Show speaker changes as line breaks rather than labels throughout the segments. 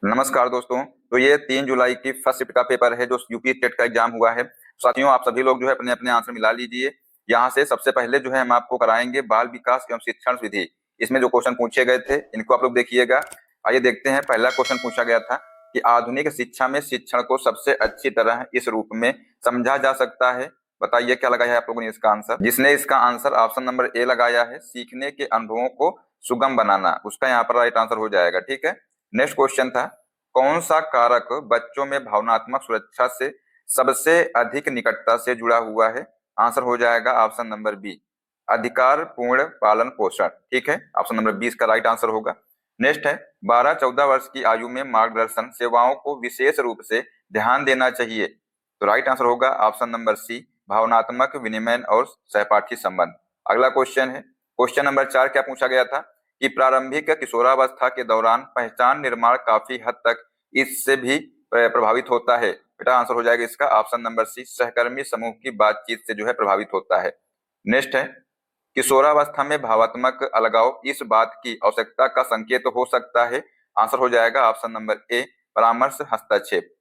नमस्कार दोस्तों। तो ये 3 जुलाई की फर्स्ट शिफ्ट का पेपर है जो यूपी टेट का एग्जाम हुआ है। साथियों, आप सभी लोग जो है अपने अपने आंसर मिला लीजिए। यहाँ से सबसे पहले जो है हम आपको कराएंगे बाल विकास एवं शिक्षण विधि। इसमें जो क्वेश्चन पूछे गए थे इनको आप लोग देखिएगा। आइए देखते हैं। पहला क्वेश्चन पूछा गया था कि आधुनिक शिक्षा में शिक्षण को सबसे अच्छी तरह इस रूप में समझा जा सकता है। बताइए क्या लगाया है आप लोगों ने इसका आंसर। जिसने इसका आंसर ऑप्शन नंबर ए लगाया है, सीखने के अनुभवों को सुगम बनाना, उसका यहाँ पर राइट आंसर हो जाएगा। ठीक है। नेक्स्ट क्वेश्चन था, कौन सा कारक बच्चों में भावनात्मक सुरक्षा से सबसे अधिक निकटता से जुड़ा हुआ है। आंसर हो जाएगा ऑप्शन नंबर बी, अधिकार पूर्ण पालन पोषण। ठीक है, ऑप्शन नंबर 20 का राइट आंसर होगा। नेक्स्ट है, 12-14 वर्ष की आयु में मार्गदर्शन सेवाओं को विशेष रूप से ध्यान देना चाहिए। तो राइट आंसर होगा ऑप्शन नंबर सी, भावनात्मक विनिमय और सहपाठी संबंध। अगला क्वेश्चन है, क्वेश्चन नंबर 4 क्या पूछा गया था कि प्रारंभिक किशोरावस्था के दौरान पहचान निर्माण काफी हद तक इससे भी प्रभावित होता है। बेटा आंसर हो जाएगा इसका ऑप्शन नंबर सी, सहकर्मी समूह की बातचीत से जो है प्रभावित होता है। नेक्स्ट है, किशोरावस्था में भावात्मक अलगाव इस बात की आवश्यकता का संकेत हो सकता है। आंसर हो जाएगा ऑप्शन नंबर ए, परामर्श हस्तक्षेप।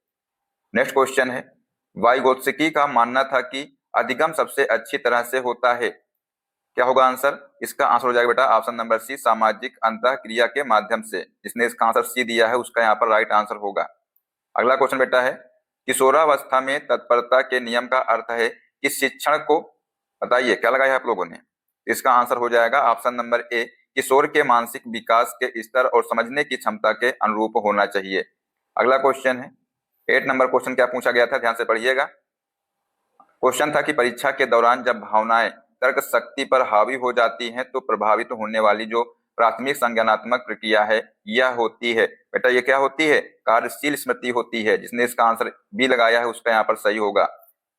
नेक्स्ट क्वेश्चन है, वाइगोत्स्की का मानना था कि अधिगम सबसे अच्छी तरह से होता है। क्या होगा आंसर? इसका आंसर हो जाएगा बेटा ऑप्शन नंबर सी, सामाजिक अंतःक्रिया के माध्यम से। जिसने इसका आंसर सी दिया है उसका यहाँ पर राइट आंसर होगा। अगला क्वेश्चन बेटा है, किशोरावस्था में तत्परता के नियम का अर्थ है कि शिक्षण को, बताइए क्या लगाया है आप लोगों ने। इसका आंसर हो जाएगा ऑप्शन नंबर ए, किशोर के मानसिक विकास के स्तर और समझने की क्षमता के अनुरूप होना चाहिए। अगला क्वेश्चन है, 8 नंबर क्वेश्चन क्या पूछा गया था, ध्यान से पढ़िएगा। क्वेश्चन था कि परीक्षा के दौरान जब भावनाएं तर्क शक्ति पर हावी हो जाती हैं तो प्रभावित होने वाली जो प्राथमिक संज्ञानात्मक प्रक्रिया है यह होती है। बेटा ये क्या होती है? कार्यशील स्मृति होती है। जिसने इसका आंसर बी लगाया है उसका यहाँ पर सही होगा।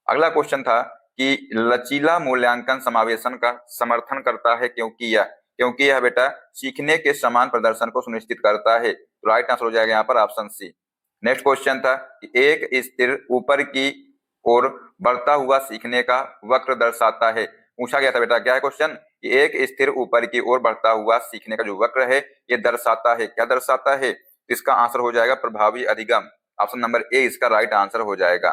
अगला क्वेश्चन था कि लचीला मूल्यांकन समावेशन का समर्थन करता है क्योंकि यह बेटा सीखने के समान प्रदर्शन को सुनिश्चित करता है। तो राइट आंसर हो जाएगा यहाँ पर ऑप्शन सी। नेक्स्ट क्वेश्चन था कि एक स्थिर ऊपर की ओर बढ़ता हुआ सीखने का वक्र दर्शाता है। पूछा गया था बेटा क्या है क्वेश्चन कि एक स्थिर ऊपर की ओर बढ़ता हुआ सीखने का जो वक्र है ये दर्शाता है, क्या दर्शाता है? इसका आंसर हो जाएगा प्रभावी अधिगम। ऑप्शन नंबर ए इसका राइट आंसर हो जाएगा।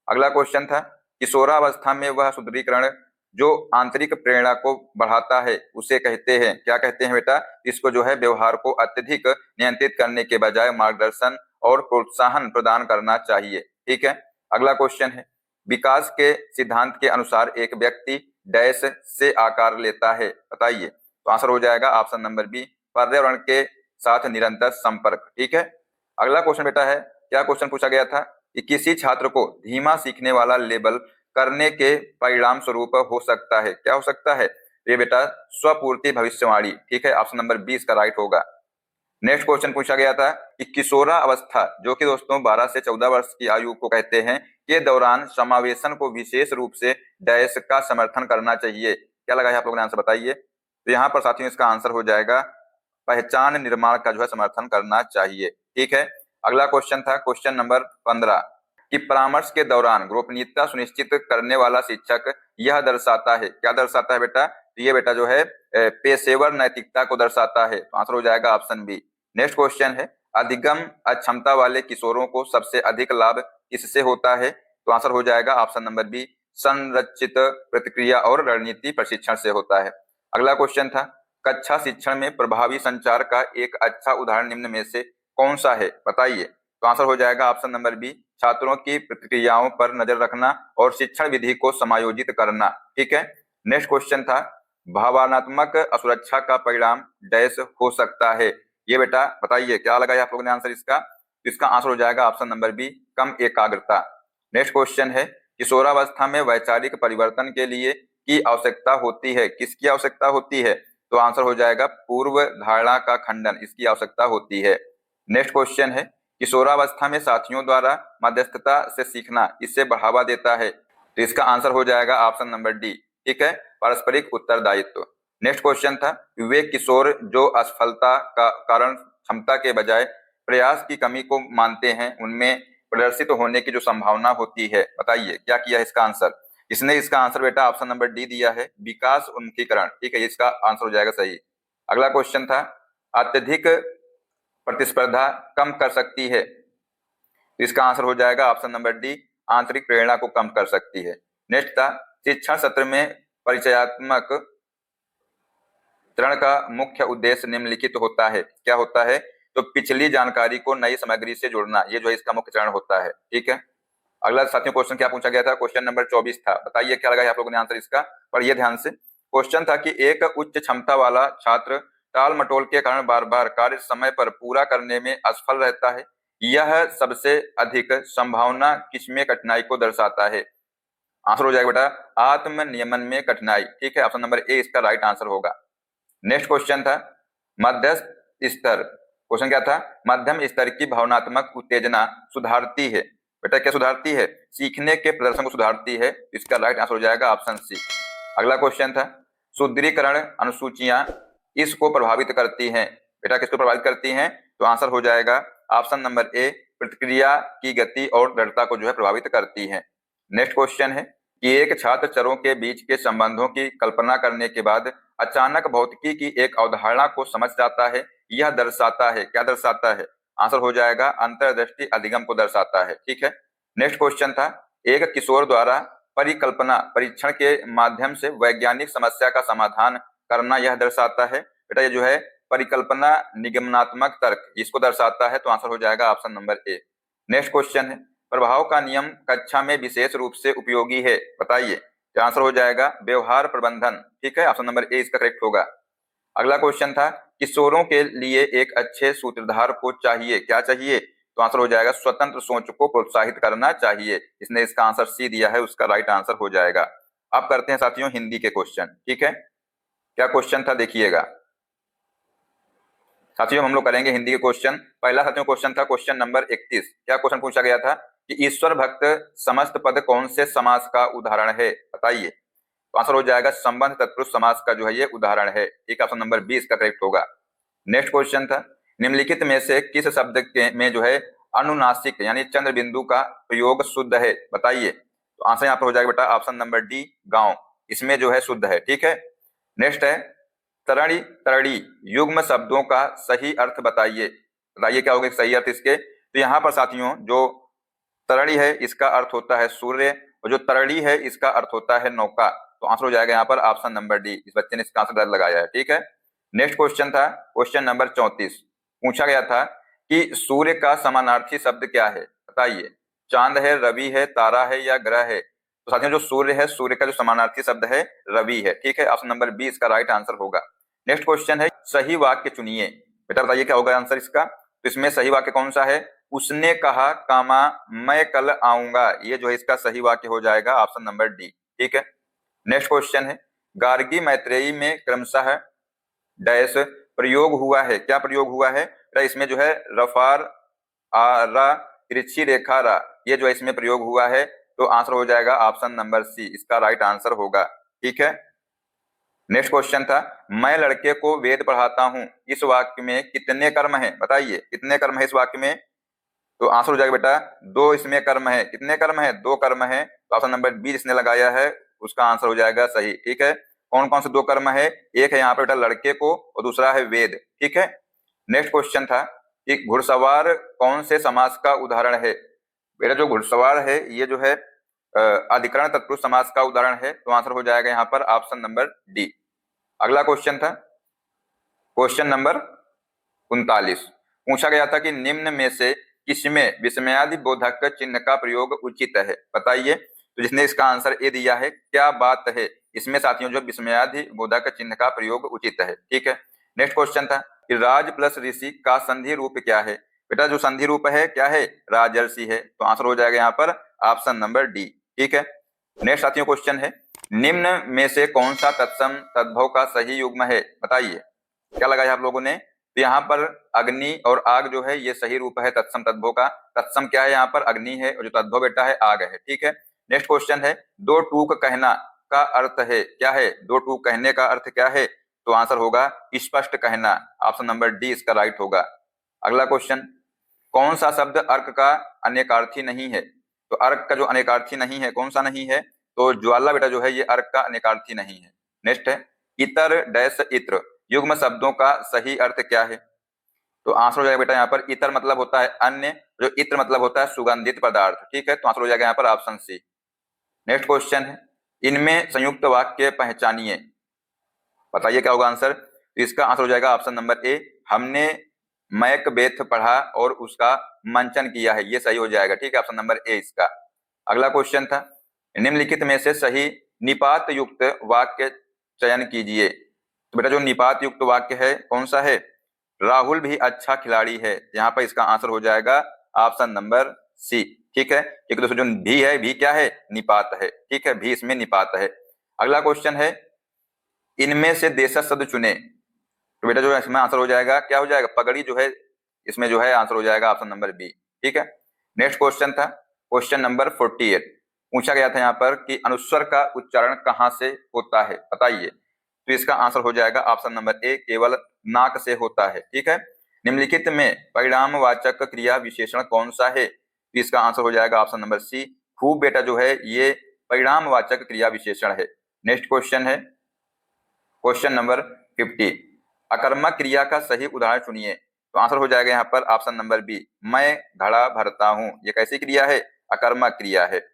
अगला क्वेश्चन था, किशोरावस्था में वह सुदृढ़ीकरण जो आंतरिक प्रेरणा को बढ़ाता है उसे कहते हैं, क्या कहते हैं बेटा? इसको जो है व्यवहार को अत्यधिक नियंत्रित करने के बजाय मार्गदर्शन और प्रोत्साहन प्रदान करना चाहिए। ठीक है। अगला क्वेश्चन है, विकास के सिद्धांत के अनुसार एक व्यक्ति डैश से आकार लेता है। बताइए। तो आंसर हो जाएगा ऑप्शन नंबर बी, पर्यावरण के साथ निरंतर संपर्क। ठीक है। अगला क्वेश्चन बेटा है, क्या क्वेश्चन पूछा गया था कि किसी छात्र को धीमा सीखने वाला लेबल करने के परिणाम स्वरूप हो सकता है, क्या हो सकता है? ये बेटा स्वपूर्ति भविष्यवाणी। ठीक है, ऑप्शन नंबर 20 का राइट होगा। नेक्स्ट क्वेश्चन पूछा गया था कि किशोरा अवस्था जो कि दोस्तों 12 से 14 वर्ष की आयु को कहते हैं के दौरान समावेशन को विशेष रूप से डैश का समर्थन करना चाहिए। क्या लगा है आप लोगों ने आंसर बताइए। तो यहाँ पर साथियों इसका आंसर हो जाएगा पहचान निर्माण का जो है समर्थन करना चाहिए। ठीक है। अगला क्वेश्चन था क्वेश्चन नंबर 15 कि परामर्श के दौरान गोपनीयता सुनिश्चित करने वाला शिक्षक यह दर्शाता है, क्या दर्शाता है बेटा? तो ये बेटा जो है पेशेवर नैतिकता को दर्शाता है। तो आंसर हो जाएगा ऑप्शन बी। नेक्स्ट क्वेश्चन है, अधिगम अक्षमता वाले किशोरों को सबसे अधिक लाभ किससे होता है? तो आंसर हो जाएगा ऑप्शन नंबर बी, संरचित प्रतिक्रिया और रणनीति प्रशिक्षण से होता है। अगला क्वेश्चन था, कक्षा शिक्षण में प्रभावी संचार का एक अच्छा उदाहरण निम्न में से कौन सा है? बताइए। तो आंसर हो जाएगा ऑप्शन नंबर बी, छात्रों की प्रतिक्रियाओं पर नजर रखना और शिक्षण विधि को समायोजित करना। ठीक है। नेक्स्ट क्वेश्चन था, भावनात्मक असुरक्षा का परिणाम डैश हो सकता है। ये बेटा बताइए क्या लगाया आप लोगों ने आंसर इसका? इसका आंसर हो जाएगा ऑप्शन नंबर बी, कम एकाग्रता। नेक्स्ट क्वेश्चन है, किशोरावस्था में वैचारिक परिवर्तन के लिए की आवश्यकता होती है, किसकी आवश्यकता होती है? तो आंसर हो जाएगा पूर्व धारणा का खंडन, इसकी आवश्यकता होती है। नेक्स्ट क्वेश्चन है, किशोरावस्था में साथियों द्वारा मध्यस्थता से सीखना इसे बढ़ावा देता है। तो इसका आंसर हो जाएगा ऑप्शन नंबर डी। ठीक है, पारस्परिक उत्तरदायित्व। नेक्स्ट क्वेश्चन था, वे किशोर जो असफलता का कारण क्षमता के बजाय प्रयास की कमी को मानते हैं उनमें प्रदर्शित होने की जो संभावना होती है। बताइए क्या किया है इसका आंसर? इसने इसका आंसर बेटा ऑप्शन नंबर डी दिया है, विकास उन्मुखीकरण। ठीक है, इसका आंसर हो जाएगा सही। अगला क्वेश्चन था, अत्यधिक प्रतिस्पर्धा कम कर सकती है? तो इसका आंसर हो जाएगा ऑप्शन नंबर डी, आंतरिक प्रेरणा को कम कर सकती है। नेक्स्ट था, शिक्षण सत्र में परिचयात्मक चरण का मुख्य उद्देश्य निम्नलिखित होता है। क्या होता है? तो पिछली जानकारी को नई सामग्री से जोड़ना, ये जो है इसका मुख्य चरण होता है। ठीक है। अगला साथियों क्वेश्चन क्या पूछा गया था? क्वेश्चन नंबर 24 था। बताइए क्या लगा आप लोगों ने आंसर इसका, पढ़िए ध्यान से। क्वेश्चन था कि एक उच्च क्षमता वाला छात्र टाल मटोल के कारण बार बार कार्य समय पर पूरा करने में असफल रहता है। यह सबसे अधिक संभावना किसमें कठिनाई को दर्शाता है? आंसर हो जाएगा बेटा आत्म नियमन में कठिनाई। ठीक है, ऑप्शन नंबर ए इसका राइट आंसर होगा। नेक्स्ट क्वेश्चन था मध्यस्थ स्तर। क्वेश्चन क्या था? मध्यम स्तर की भावनात्मक उत्तेजना सुधारती है। बेटा क्या सुधारती है? सीखने के प्रदर्शन को सुधारती है। इसका राइट आंसर हो जाएगा ऑप्शन सी। अगला क्वेश्चन था सुदृढ़ीकरण अनुसूचियां इसको प्रभावित करती हैं। बेटा किसको प्रभावित करती हैं? तो आंसर हो जाएगा ऑप्शन नंबर ए, प्रतिक्रिया की गति और दृढ़ता को जो है प्रभावित करती है। नेक्स्ट क्वेश्चन है कि एक छात्र चरों के बीच के संबंधों की कल्पना करने के बाद अचानक भौतिकी की एक अवधारणा को समझ जाता है। यह दर्शाता है, क्या दर्शाता है? आंसर हो जाएगा अंतर्दृष्टि अधिगम को दर्शाता है। ठीक है। नेक्स्ट क्वेश्चन था एक किशोर द्वारा परिकल्पना परीक्षण के माध्यम से वैज्ञानिक समस्या का समाधान करना यह दर्शाता है। बेटा ये जो है परिकल्पना निगमनात्मक तर्क इसको दर्शाता है। तो आंसर हो जाएगा option number A. Next question है प्रभाव का नियम कक्षा में विशेष रूप से उपयोगी है। बताइए, आंसर हो जाएगा व्यवहार प्रबंधन। ठीक है, ऑप्शन नंबर ए इसका करेक्ट होगा। अगला क्वेश्चन था किशोरों के लिए एक अच्छे सूत्रधार को चाहिए, क्या चाहिए? तो आंसर हो जाएगा स्वतंत्र सोच को प्रोत्साहित करना चाहिए। इसने इसका आंसर सी दिया है, उसका राइट आंसर हो जाएगा। अब करते हैं साथियों हिंदी के क्वेश्चन। ठीक है, क्या क्वेश्चन था देखिएगा साथियों, हम लोग करेंगे हिंदी के क्वेश्चन। पहला साथियों क्वेश्चन था क्वेश्चन नंबर 31। क्या क्वेश्चन पूछा गया था कि ईश्वर भक्त समस्त पद कौन से समास का उदाहरण है? बताइए। तो आंसर हो जाएगा संबंध तत्पुरुष समास का जो है ये उदाहरण है। ठीक, ऑप्शन नंबर 20 का करेक्ट होगा। नेक्स्ट क्वेश्चन था निम्नलिखित में से किस शब्द के में जो है अनुनासिक यानी चंद्र बिंदु का प्रयोग शुद्ध है? बताइए। तो आंसर यहाँ पर हो जाएगा बेटा ऑप्शन नंबर डी गांव, इसमें जो है शुद्ध है। ठीक है। नेक्स्ट है तरणी तरणी युग्म शब्दों का सही अर्थ बताइए। बताइए क्या होगा सही अर्थ इसके? तो यहाँ पर साथियों जो तरणी है इसका अर्थ होता है सूर्य और जो तरणी है इसका अर्थ होता है नौका। तो आंसर हो जाएगा यहाँ पर ऑप्शन नंबर डी। इस बच्चे ने इसका आंसर गलत लगाया है। ठीक है। नेक्स्ट क्वेश्चन था क्वेश्चन नंबर 34। पूछा गया था कि सूर्य का समानार्थी शब्द क्या है? बताइए। चांद है, रवि है, तारा है या ग्रह है? तो साथियों जो सूर्य है, सूर्य का जो समानार्थी शब्द है रवि है। ठीक है, ऑप्शन नंबर 20 का राइट आंसर होगा। नेक्स्ट क्वेश्चन है सही वाक्य चुनिए। बेटा बताइए क्या होगा आंसर इसका? तो इसमें सही वाक्य कौन सा है? उसने कहा कामा मैं कल आऊंगा, ये जो है इसका सही वाक्य हो जाएगा ऑप्शन नंबर डी। ठीक है। नेक्स्ट क्वेश्चन है गार्गी मैत्रेयी में क्रमशः डैश प्रयोग हुआ है। क्या प्रयोग हुआ है? इसमें जो है रफार रा तिरछी रेखा रा, ये जो है इसमें प्रयोग हुआ है। तो आंसर हो जाएगा ऑप्शन नंबर सी, इसका राइट आंसर होगा। ठीक है। नेक्स्ट क्वेश्चन था मैं लड़के को वेद पढ़ाता हूं, इस वाक्य में कितने कर्म हैं? बताइए कितने कर्म है इस वाक्य में? तो आंसर हो जाएगा बेटा 2 इसमें कर्म है। कितने कर्म है? 2 कर्म है। तो ऑप्शन नंबर बी जिसने लगाया है उसका आंसर हो जाएगा सही। ठीक है। कौन कौन से 2 कर्म है? एक है यहाँ पे बेटा लड़के को और दूसरा है वेद। ठीक है। नेक्स्ट क्वेश्चन था कि घुड़सवार कौन से समास का उदाहरण है? बेटा जो घुड़सवार है ये जो है अधिकरण तत्पुरुष समास का उदाहरण है। तो आंसर हो जाएगा यहाँ पर ऑप्शन नंबर डी। अगला क्वेश्चन था क्वेश्चन नंबर 39। पूछा गया था कि निम्न में से किसमें विस्मयादि बोधक चिन्ह का प्रयोग उचित है? बताइए। तो जिसने इसका आंसर ए दिया है क्या बात है, इसमें साथियों जो विस्मयादि बोधक चिन्ह का प्रयोग उचित है। ठीक है। नेक्स्ट क्वेश्चन था कि राज प्लस ऋषि का संधि रूप क्या है? बेटा जो संधि रूप है क्या है? राजर्षि है। तो आंसर हो जाएगा यहाँ पर ऑप्शन नंबर डी। ठीक है। नेक्स्ट साथियों क्वेश्चन है निम्न में से कौन सा तत्सम तद्भव का सही युग्म है? बताइए क्या लगाया आप लोगों ने? तो यहाँ पर अग्नि और आग जो है ये सही रूप है तत्सम तद्भव का। तत्सम क्या है? यहाँ पर अग्नि है और जो तद्भव बेटा है आग है। ठीक है। नेक्स्ट क्वेश्चन है 2 टूक कहना का अर्थ है क्या है? 2 टूक कहने का अर्थ क्या है? तो आंसर होगा स्पष्ट कहना। ऑप्शन नंबर डी इसका राइट होगा। अगला क्वेश्चन कौन सा शब्द अर्क का अनेकार्थी नहीं है? तो अर्क का जो अनेकार्थी नहीं है कौन सा नहीं है? तो ज्वाला बेटा जो है ये अर्क का अनेकार्थी नहीं है। नेक्स्ट है इतर डैश इत्र युग्म शब्दों का सही अर्थ क्या है? तो आंसर हो जाएगा बेटा यहाँ पर इतर मतलब होता है अन्य, जो इत्र मतलब होता है सुगंधित पदार्थ। ठीक है, तो आंसर हो जाएगा यहाँ पर ऑप्शन सी। नेक्स्ट क्वेश्चन है, इनमें संयुक्त वाक्य पहचानिए। बताइए क्या होगा आंसर। तो इसका आंसर हो जाएगा ऑप्शन नंबर ए, हमने मैकबेथ पढ़ा और उसका मंचन किया है, ये सही हो जाएगा। ठीक है, ऑप्शन नंबर ए इसका। अगला क्वेश्चन था, निम्नलिखित में से सही निपात युक्त वाक्य चयन कीजिए। तो बेटा जो निपात युक्त वाक्य है कौन सा है, राहुल भी अच्छा खिलाड़ी है, यहाँ पर इसका आंसर हो जाएगा ऑप्शन नंबर सी। ठीक है, एक दोस्तों जो भी है, भी क्या है, निपात है। ठीक है, भी इसमें निपात है। अगला क्वेश्चन है, इनमें से देशज शब्द चुने। तो बेटा जो है इसमें आंसर हो जाएगा, क्या हो जाएगा, पगड़ी जो है इसमें जो है आंसर हो जाएगा ऑप्शन नंबर बी। ठीक है, नेक्स्ट क्वेश्चन था क्वेश्चन नंबर 48। पूछा गया था यहाँ पर कि अनुस्वर का उच्चारण कहाँ से होता है, बताइए। तो इसका आंसर हो जाएगा ऑप्शन नंबर ए, केवल नाक से होता है। ठीक है, निम्नलिखित में परिणामवाचक क्रिया विशेषण कौन सा है। तो इसका आंसर हो जाएगा ऑप्शन नंबर सी, खूब बेटा जो है ये परिणामवाचक क्रिया विशेषण है। नेक्स्ट क्वेश्चन है क्वेश्चन नंबर 50, अकर्मक क्रिया का सही उदाहरण चुनिए। तो आंसर हो जाएगा यहाँ पर ऑप्शन नंबर बी, मैं घड़ा भरता हूं, ये कैसी क्रिया है, अकर्मक क्रिया है।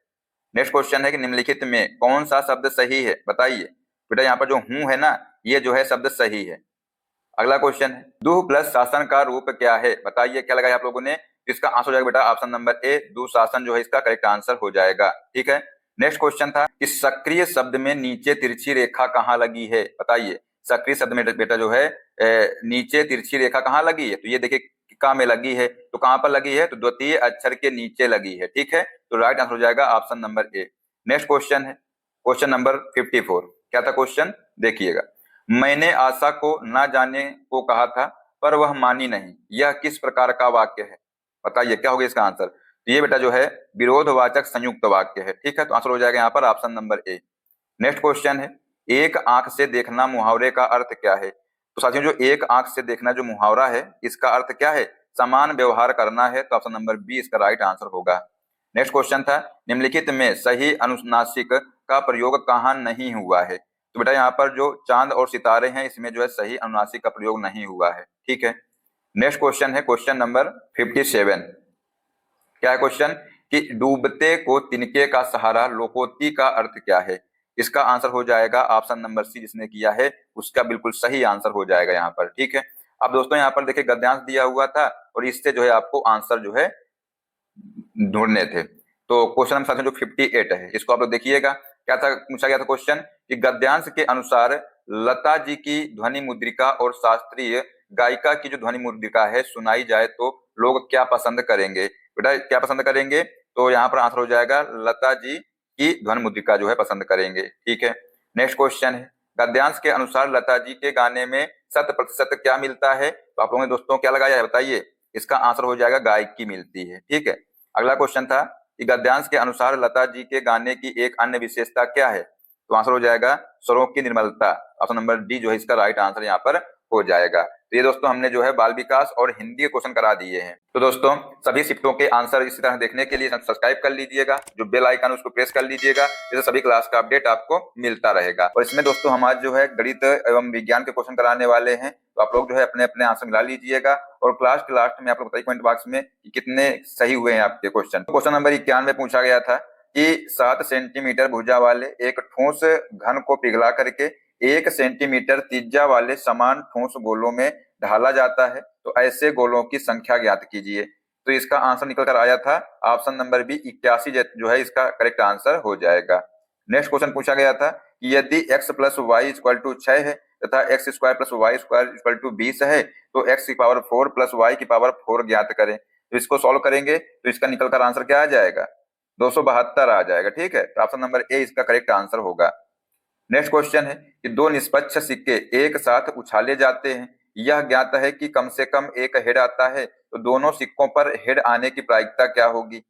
नेक्स्ट क्वेश्चन है कि निम्नलिखित में कौन सा शब्द सही है, बताइए। बेटा यहाँ पर जो हूं है ना, ये जो है शब्द सही है। अगला क्वेश्चन है, दुह प्लस शासन का रूप क्या है, बताइए क्या लगाया आप लोगों ने। इसका आंसर हो जाएगा बेटा ऑप्शन नंबर ए, दुशासन जो है इसका करेक्ट आंसर हो जाएगा। ठीक है, नेक्स्ट क्वेश्चन था कि सक्रिय शब्द में नीचे तिरछी रेखा कहाँ लगी है, बताइए। सक्रिय शब्द में बेटा जो है नीचे तिरछी रेखा कहाँ लगी है, तो ये देखिए का में लगी है, तो कहां पर लगी है, तो द्वितीय अक्षर के नीचे लगी है। ठीक है, तो राइट आंसर हो जाएगा option number A. Next question है क्वेश्चन नंबर 54। क्या था क्वेश्चन, देखिएगा। मैंने आशा को ना जाने को कहा था पर वह मानी नहीं, यह किस प्रकार का वाक्य है, बताइए क्या होगा इसका आंसर। तो ये बेटा जो है विरोधवाचक संयुक्त वाक्य है। ठीक है, तो आंसर हो जाएगा यहाँ पर option number A. Next question है, एक आंख से देखना मुहावरे का अर्थ क्या है। तो साथियों जो एक आंख से देखना जो मुहावरा है, इसका अर्थ क्या है, समान व्यवहार करना है। तो ऑप्शन नंबर बी इसका राइट आंसर होगा। नेक्स्ट क्वेश्चन था, निम्नलिखित में सही अनुनासिक का प्रयोग कहाँ नहीं हुआ है। तो बेटा यहाँ पर जो चांद और सितारे हैं, इसमें जो है सही अनुनासिक का प्रयोग नहीं हुआ है। ठीक है, नेक्स्ट क्वेश्चन है क्वेश्चन नंबर 57। क्या है क्वेश्चन कि डूबते को तिनके का सहारा लोकोक्ति का अर्थ क्या है। इसका आंसर हो जाएगा ऑप्शन नंबर सी, जिसने किया है उसका बिल्कुल सही आंसर हो जाएगा यहाँ पर। ठीक है, अब दोस्तों यहाँ पर देखिए गद्यांश दिया हुआ था और इससे जो है आपको आंसर जो है ढूंढने थे। तो क्वेश्चन नंबर जो 58 है, इसको आप लोग देखिएगा। क्या था, पूछा गया था क्वेश्चन कि गद्यांश के अनुसार लता जी की ध्वनि मुद्रिका और शास्त्रीय गायिका की जो ध्वनि मुद्रिका है सुनाई जाए तो लोग क्या पसंद करेंगे। बेटा क्या पसंद करेंगे, तो यहाँ पर आंसर हो जाएगा लता जी की ध्वनि मुद्रिका जो है पसंद करेंगे। ठीक है, नेक्स्ट क्वेश्चन है, गद्यांश के अनुसार लता जी के गाने में 100% क्या मिलता है। तो आप लोगों ने दोस्तों क्या लगाया है, बताइए। इसका आंसर हो जाएगा गायकी मिलती है। ठीक है, अगला क्वेश्चन था कि गद्यांश के अनुसार लता जी के गाने की एक अन्य विशेषता क्या है। तो आंसर हो जाएगा स्वरों की निर्मलता। ऑप्शन नंबर डी जो है इसका राइट आंसर यहाँ पर हो जाएगा। तो ये दोस्तों हमने जो है बाल विकास और हिंदी के क्वेश्चन करा दिए हैं। तो दोस्तों सभी शिफ्टों के आंसर इसी तरह देखने के लिए सब्सक्राइब कर लीजिएगा, जो बेल आइकन उसको प्रेस कर लीजिएगा, जिससे सभी क्लास का अपडेट आपको मिलता रहेगा। और इसमें दोस्तों हमारे जो है गणित एवं विज्ञान के क्वेश्चन कराने वाले हैं, तो आप लोग जो है अपने अपने आंसर मिला लीजिएगा और क्लास के लास्ट में आप लोग बताइए कमेंट बॉक्स में कि कितने सही हुए हैं आपके क्वेश्चन। क्वेश्चन नंबर 91 पूछा गया था कि 7 सेंटीमीटर भुजा वाले एक ठोस घन को पिघला करके 1 सेंटीमीटर त्रिज्या वाले समान ठोस गोलों में ढाला जाता है, तो ऐसे गोलों की संख्या ज्ञात कीजिए। तो इसका आंसर निकल कर आया था ऑप्शन नंबर बी 81 जो है इसका करेक्ट आंसर हो जाएगा। नेक्स्ट क्वेश्चन पूछा गया था कि यदि x plus y equal to 6 है तथा x square plus y square equal to 20 है तो x की पावर 4 प्लस वाई की पावर 4 ज्ञात करें। तो इसको सॉल्व करेंगे तो इसका निकल कर आंसर क्या आ जाएगा, 272 आ जाएगा। ठीक है, तो ऑप्शन नंबर ए इसका करेक्ट आंसर होगा। नेक्स्ट क्वेश्चन है कि 2 निष्पक्ष सिक्के एक साथ उछाले जाते हैं, यह ज्ञात है कि कम से कम एक हेड आता है, तो दोनों सिक्कों पर हेड आने की प्रायिकता क्या होगी।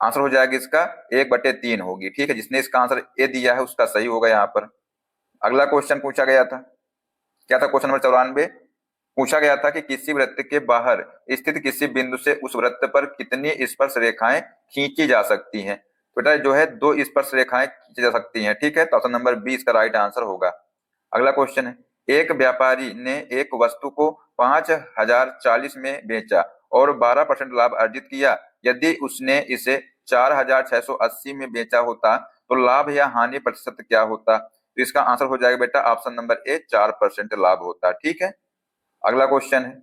आंसर हो जाएगा इसका 1/3 होगी। ठीक है, जिसने इसका आंसर ए दिया है उसका सही होगा यहाँ पर। अगला क्वेश्चन पूछा गया था, क्या था क्वेश्चन नंबर 94। पूछा गया था कि किसी वृत्त के बाहर स्थित किसी बिंदु से उस वृत्त पर कितनी स्पर्श रेखाएं खींची जा सकती हैं। बेटा जो है 2 स्पर्श रेखाएं खींची जा सकती हैं। ठीक है, तो ऑप्शन नंबर बी इसका राइट आंसर होगा। अगला क्वेश्चन है एक व्यापारी ने एक वस्तु को 5040 में बेचा और 12% लाभ अर्जित किया। यदि उसने इसे 4680 में बेचा होता तो लाभ या हानि प्रतिशत क्या होता? तो इसका आंसर हो जाएगा बेटा ऑप्शन नंबर ए, 4% लाभ होता। ठीक है, अगला क्वेश्चन है,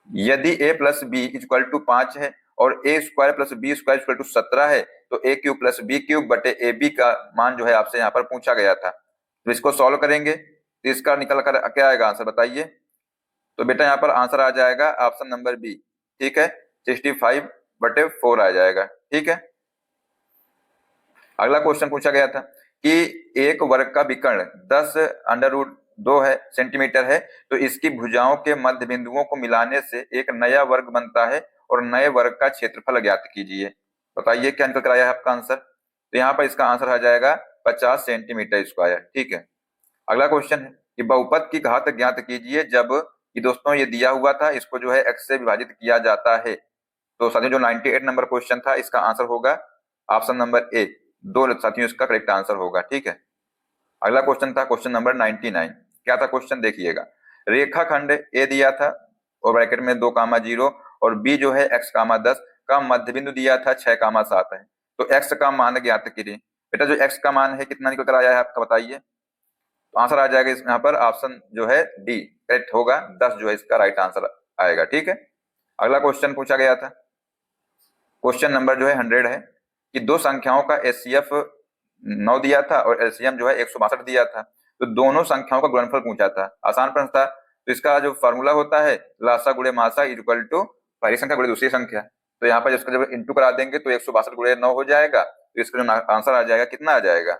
यदि a plus B equal to 5 है और A square plus B square equal to 17 है तो A cube plus B cube बटे ए बी का मान जो है आपसे यहाँ पर पूछा गया था। तो इसको सॉल्व करेंगे तो इसका निकल कर क्या आएगा आंसर बताइए? तो बेटा यहाँ पर आंसर आ जाएगा ऑप्शन नंबर बी। ठीक है, 65/4 आ जाएगा। ठीक है, अगला क्वेश्चन पूछा गया था कि एक वर्ग का विकर्ण 10√2 है सेंटीमीटर है तो इसकी भुजाओं के मध्य बिंदुओं को मिलाने से एक नया वर्ग बनता है और नए वर्ग का क्षेत्रफल ज्ञात कीजिए। बताइए क्या निकल कर आया है आपका आंसर? तो यहाँ पर इसका आंसर आ जाएगा 50 सेंटीमीटर स्क्वायर। ठीक है, अगला क्वेश्चन है कि बहुपद की घात ज्ञात कीजिए जब ये दोस्तों ये दिया हुआ था, इसको जो है x से विभाजित किया जाता है। तो साथियों जो 98 नंबर क्वेश्चन था इसका आंसर होगा ऑप्शन नंबर ए, 2 साथियों इसका करेक्ट आंसर होगा। ठीक है, अगला क्वेश्चन था क्वेश्चन नंबर 99। क्या था क्वेश्चन देखिएगा, रेखाखंड ए दिया था और ब्रैकेट में 2,0 और बी जो है x,10 का मध्य बिंदु दिया था 6,7 है। तो x का मान ज्ञात कीजिए। बेटा जो x का मान है कितना निकल कर आया है आपका बताइए? तो आंसर आ जाएगा यहाँ पर ऑप्शन जो है डी करेक्ट होगा, 10 जो है इसका राइट आंसर आएगा। ठीक है, अगला क्वेश्चन पूछा गया था क्वेश्चन नंबर जो है 100 है कि दो संख्याओं का एचसीएफ 9 दिया था और एलसीएम जो है 162 दिया था। तो दोनों संख्याओं का गुणनफल पूछा था, आसान प्रश्न था। तो इसका जो फॉर्मूला होता है लासा गुणे मासा इक्वल टू पहली संख्या गुणे दूसरी संख्या। तो यहाँ पर इसका जब इंटू करा देंगे तो 162 गुणे 9 हो जाएगा। तो इसका जो आंसर आ जाएगा कितना आ जाएगा?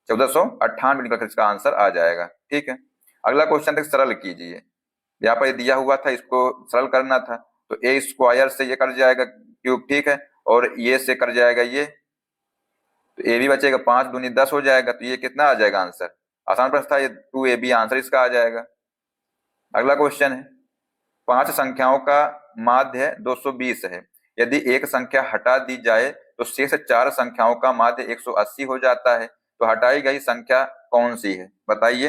1498 निकल कर इसका आंसर आ जाएगा। ठीक है, अगला क्वेश्चन तक सरल कीजिए। यहाँ पर दिया हुआ था इसको सरल करना था तो ए स्क्वायर से ये कट जाएगा क्यूब। ठीक है, और ये से कट जाएगा ये, तो ए भी बचेगा, 5 दूनी 10 हो जाएगा। तो ये कितना आ जाएगा आंसर? आसान प्रश्न था ये, 2ab आंसर इसका आ जाएगा। अगला क्वेश्चन है 5 संख्याओं का माध्य 220 है। यदि एक संख्या हटा दी जाए तो शेष 4 संख्याओं का माध्य 180 हो जाता है। तो हटाई गई संख्या कौन सी है बताइए?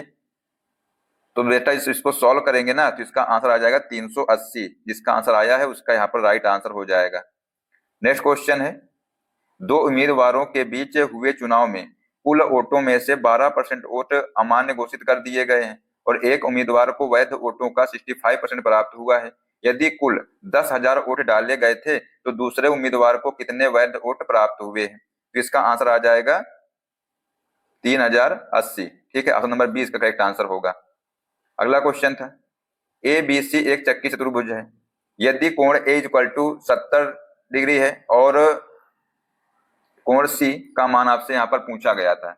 तो बेटा इसको सॉल्व करेंगे ना तो इसका आंसर आ जाएगा 380। जिसका आंसर आया है उसका यहाँ पर राइट आंसर हो जाएगा। नेक्स्ट क्वेश्चन है, 2 उम्मीदवारों के बीच हुए चुनाव में कुल वोटों में से 12% वोट अमान्य घोषित कर दिए गए हैं और एक उम्मीदवार को वैध वोटों का 65% प्राप्त हुआ है। यदि कुल 10,000 वोट डाले गए थे तो दूसरे उम्मीदवार को कितने वैध वोट प्राप्त हुए हैं? तो इसका आंसर आ जाएगा 3080। ठीक है, ऑप्शन नंबर बी इसका करेक्ट आंसर होगा। अगला क्वेश्चन था ए बी सी एक चक्की चतुर्भुज है। यदि कोण ए इक्वल टू 70 डिग्री है और कोण सी का मान आपसे यहाँ पर पूछा गया था,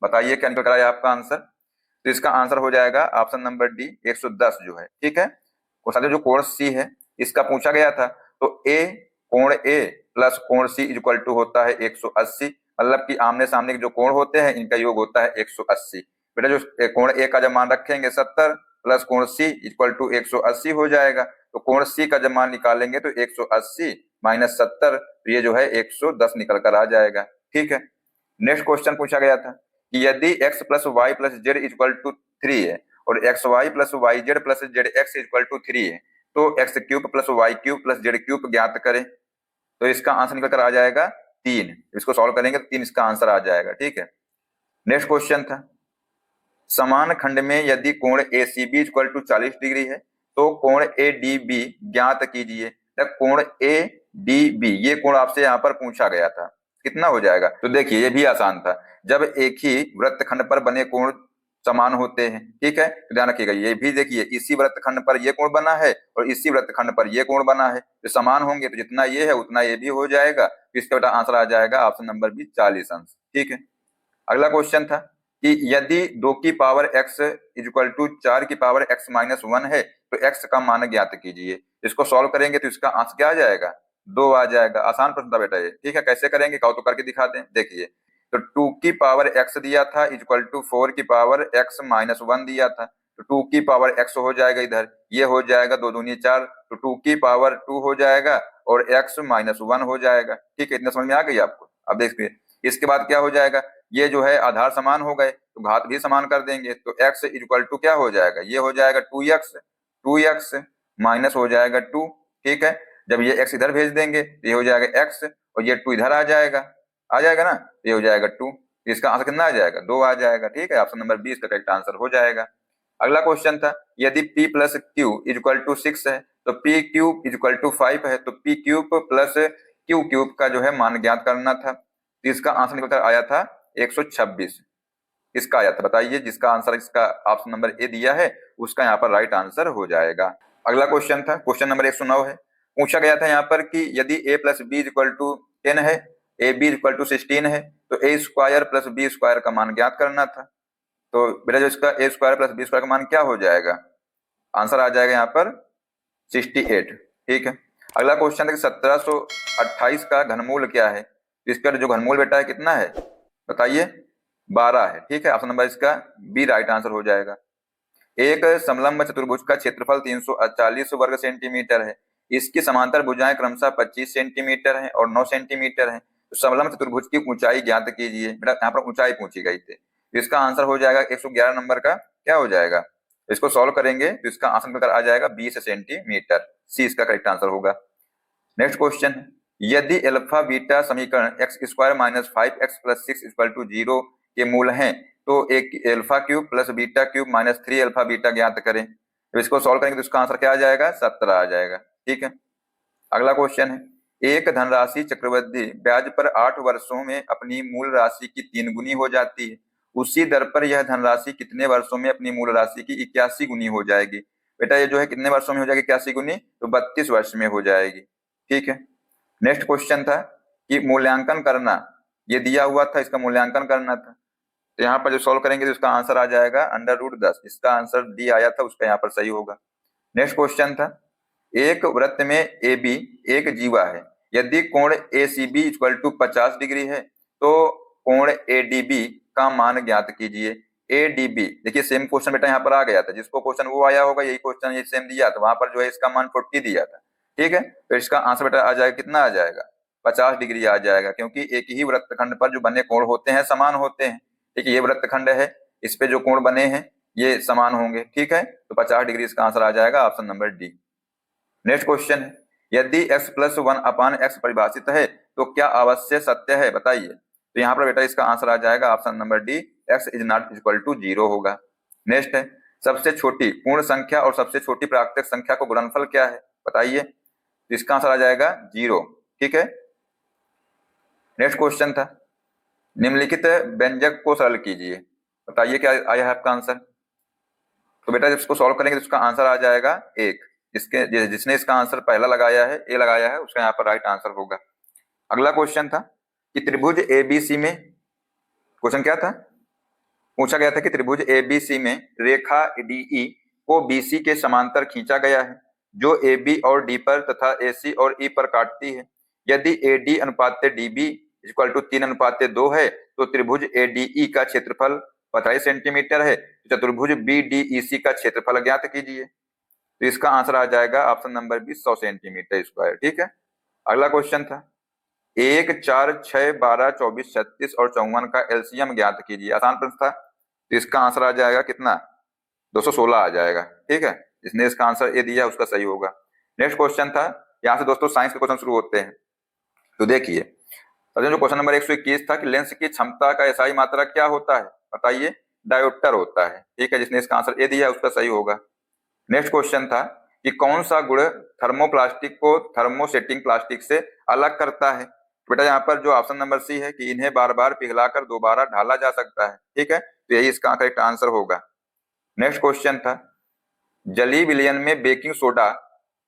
बताइए क्या निकल कर आया आपका आंसर? तो इसका आंसर हो जाएगा ऑप्शन नंबर डी, 110 जो है। ठीक है, जो कोण सी है इसका पूछा गया था तो ए कोण ए प्लस कोण सी इक्वल टू होता है 180। मतलब कि आमने सामने के जो कोण होते हैं इनका योग होता है 180। बेटा जो कोण ए का जब मान रखेंगे 70 प्लस कोण सी इक्वल टू 180 हो जाएगा। तो कोण सी का जब मान निकालेंगे तो 180 माइनस 70, तो ये जो है 110 निकल कर आ जाएगा। ठीक है, नेक्स्ट क्वेश्चन पूछा गया था कि यदि x plus y plus z equal to 3 है और x y plus y z plus z x equal to 3 है तो x cube plus y cube plus z cube ज्ञात करें। तो इसका आंसर निकल कर आ जाएगा 3। इसको सॉल्व करेंगे तो 3 इसका आंसर आ जाएगा। ठीक है, नेक्स्ट क्वेश्चन था समान खंड में यदि कोण एसीबी इक्वल टू 40 डिग्री है तो कोण एडीबी ज्ञात कीजिए। कोण एडीबी ये कोण आपसे यहाँ पर पूछा गया था, कितना हो जाएगा? तो देखिए ये भी आसान था, जब एक ही वृत्तखंड पर बने कोण समान होते हैं। ठीक है, तो ध्यान रखिएगा, ये भी देखिए इसी वृत्तखंड पर ये कोण बना है और इसी वृत्तखंड पर ये कोण बना है, तो समान होंगे तो जितना ये है उतना ये भी हो जाएगा। तो इसका बेटा आंसर आ जाएगा ऑप्शन नंबर बी, 40 अंश। ठीक है, अगला क्वेश्चन था कि यदि 2 की पावर x इक्वल टू 4 की पावर x माइनस 1 है तो x का मान ज्ञात कीजिए। इसको सॉल्व करेंगे तो इसका आंसर क्या आ जाएगा? 2 आ जाएगा। आसान प्रश्न था बेटा ये। ठीक है, कैसे करेंगे कहो तो करके दिखा दें। देखिए तो 2 की पावर x दिया था इक्वल टू 4 की पावर x माइनस 1 दिया था। तो 2 की पावर x हो जाएगा, इधर ये हो जाएगा 2 दूनी 4, तो 2 की पावर 2 हो जाएगा और x माइनस 1 हो जाएगा। ठीक है, इतना समझ में आ गई आपको? अब देखिए इसके बाद क्या हो जाएगा, ये जो है आधार समान हो गए तो घात भी समान कर देंगे, तो x इक्वल टू क्या हो जाएगा, ये हो जाएगा 2x माइनस हो जाएगा 2। ठीक है, जब ये x इधर भेज देंगे तो ये हो जाएगा x और ये 2 इधर आ जाएगा ना, ये हो जाएगा 2। इसका आंसर कितना आ जाएगा, 2 आ जाएगा। ठीक है, ऑप्शन नंबर 20 का करेक्ट आंसर हो जाएगा। अगला क्वेश्चन था, यदि p plus q equal to 6 है तो p क्यूब इक्वल टू 5 है, तो p cube plus Q cube का जो है मान ज्ञात करना था। तो इसका आंसर निकल कर आया था 126। इसका आया था, बताइए जिसका आंसर इसका ऑप्शन नंबर ए दिया है उसका यहाँ पर राइट आंसर हो जाएगा। अगला क्वेश्चन था, क्वेश्चन नंबर 109 है। पूछा गया था यहाँ पर कि यदि a plus B equal to 10 है, ए बी इक्वल टू 16 है, तो a square plus B square का मान ज्ञात करना था। तो बेटा जो इसका a square plus B square का मान क्या हो जाएगा, आंसर आ जाएगा यहाँ पर 68। ठीक है, अगला क्वेश्चन है कि 1728 का घनमूल क्या है। तो इसका जो घनमूल बेटा है कितना है, बताइए, 12 है। ठीक है, ऑप्शन नंबर इसका बी राइट आंसर हो जाएगा। एक समलंब चतुर्भुज का क्षेत्रफल 340 वर्ग सेंटीमीटर है, इसकी समांतर भुजाएं क्रमशः 25 सेंटीमीटर है और 9 सेंटीमीटर है। तो समलंब चतुर्भुज की ऊंचाई ज्ञात कीजिए। बेटा यहाँ पर ऊंचाई पूछी गई थी, तो इसका आंसर हो जाएगा 111 नंबर का क्या हो जाएगा, इसको सॉल्व करेंगे तो इसका आंसर निकल आ जाएगा 20 सेंटीमीटर। सी इसका करेक्ट आंसर होगा। नेक्स्ट क्वेश्चन है, यदि अल्फा बीटा समीकरण x square minus 5x plus 6 equal to 0 के मूल हैं, तो एक alpha cube plus beta cube minus 3 alpha beta ज्ञात करें। तो इसको सॉल्व करेंगे तो इसका आंसर क्या आ जाएगा, 17 आ जाएगा। ठीक है, अगला क्वेश्चन है, एक धनराशि चक्रवृद्धि ब्याज पर 8 वर्षों में अपनी मूल राशि की 3 गुनी हो जाती है, उसी दर पर यह धनराशि कितने वर्षों में अपनी मूल राशि की 81 गुनी हो जाएगी। बेटा ये जो है कितने वर्षों में हो जाएगी 81 गुनी, तो 32 वर्ष में हो जाएगी। ठीक है, नेक्स्ट क्वेश्चन था कि मूल्यांकन करना, ये दिया हुआ था, इसका मूल्यांकन करना था। तो यहाँ पर जो सॉल्व करेंगे तो इसका आंसर आ जाएगा √10। इसका आंसर डी आया था, उसका यहाँ पर सही होगा। नेक्स्ट क्वेश्चन था, एक वृत्त में ए बी एक जीवा है, यदि कोण A C B equal to 50 degree है तो कोण ए डी बी का मान ज्ञात कीजिए। ए डी बी, देखिए सेम क्वेश्चन बेटा यहाँ पर आ गया था, जिसको क्वेश्चन वो आया होगा यही क्वेश्चन ये सेम दिया था, वहां पर जो है इसका मान 40 दिया था। ठीक है, तो इसका आंसर बेटा आ जाएगा, कितना आ जाएगा, 50 डिग्री आ जाएगा, क्योंकि एक ही वृत्तखंड पर जो बने कोण होते हैं समान होते हैं। ठीक है, ये वृत्तखंड है, इस पे जो कोण बने हैं ये समान होंगे। ठीक है, तो 50 डिग्री इसका आंसर आ जाएगा, option number D. Next question है, यदि x प्लस 1/x परिभाषित है तो क्या अवश्य सत्य है, बताइए। तो यहाँ पर बेटा इसका आंसर आ जाएगा option number D, x is not equal to 0 होगा। नेक्स्ट है, सबसे छोटी पूर्ण संख्या और सबसे छोटी प्राकृतिक संख्या को गुणनफल क्या है, बताइए। तो इसका आंसर आ जाएगा 0। ठीक है, नेक्स्ट क्वेश्चन था, निम्नलिखित व्यंजक को सरल कीजिए, बताइए क्या आया है आपका आंसर। तो बेटा जब इसको सॉल्व करेंगे तो इसका आंसर आ जाएगा 1। इसके जिसने इसका आंसर पहला लगाया है, ए लगाया है, उसका यहाँ पर राइट आंसर होगा। अगला क्वेश्चन था कि त्रिभुज एबीसी में, क्वेश्चन क्या था, पूछा गया था कि त्रिभुज एबीसी में रेखा डीई को बीसी के समांतर खींचा गया है, जो AB और D पर तथा AC और E पर काटती है। यदि AD अनुपात DB इक्वल टू 3:2 है तो त्रिभुज ADE का क्षेत्रफल 25 सेंटीमीटर है, चतुर्भुज BDEC का क्षेत्रफल ज्ञात कीजिए। तो इसका आंसर आ जाएगा option number B, 100 centimetre square. ठीक है, अगला क्वेश्चन था, 1, 4, 6, 12, 24, 36 और 54 का एलसीएम ज्ञात कीजिए। आसान प्रश्न था, तो इसका आंसर आ जाएगा कितना, 216 आ जाएगा। ठीक है, जिसने इसका आंसर ए दिया उसका सही होगा। नेक्स्ट क्वेश्चन था, यहाँ से दोस्तों साइंस के क्वेश्चन शुरू होते हैं। तो देखिए, जो क्वेश्चन नंबर 121 था कि लेंस की क्षमता का एसआई मात्रा क्या होता है, बताइए, डायोप्टर होता है। ठीक है, जिसने इसका आंसर ए दिया उसका सही होगा। नेक्स्ट क्वेश्चन था कि कौन सा गुण थर्मोप्लास्टिक को थर्मोसेटिंग प्लास्टिक से अलग करता है। बेटा यहाँ पर जो ऑप्शन नंबर सी है कि इन्हें बार बार पिघलाकर दोबारा ढाला जा सकता है। ठीक है, तो यही इसका करेक्ट आंसर होगा। नेक्स्ट क्वेश्चन था, जलीय विलयन में बेकिंग सोडा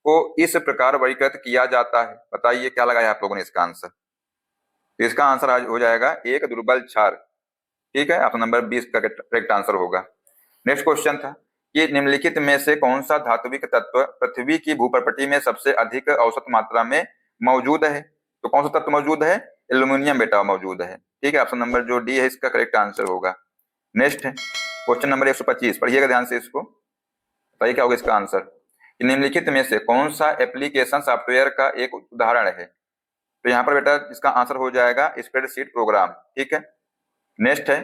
को इस प्रकार वर्गीकृत किया जाता है, बताइए क्या लगाया आप लोगों ने इसका आंसर। तो इसका आंसर आज हो जाएगा एक दुर्बल क्षार। ठीक है, ऑप्शन नंबर 20 का करेक्ट आंसर होगा। नेक्स्ट क्वेश्चन था कि निम्नलिखित में से कौन सा धात्विक तत्व पृथ्वी की भूप्रपटी में सबसे अधिक औसत मात्रा में मौजूद है। तो कौन सा तत्व मौजूद है, एल्यूमिनियम बेटा मौजूद है। ठीक है, ऑप्शन नंबर जो डी है इसका करेक्ट आंसर होगा। नेक्स्ट है क्वेश्चन नंबर 125, पढ़िएगा ध्यान से इसको, बताइए क्या होगा इसका आंसर। निम्नलिखित में से कौन सा एप्लीकेशन सॉफ्टवेयर का एक उदाहरण है। तो यहाँ पर बेटा इसका आंसर हो जाएगा स्प्रेडशीट प्रोग्राम। ठीक है, नेक्स्ट है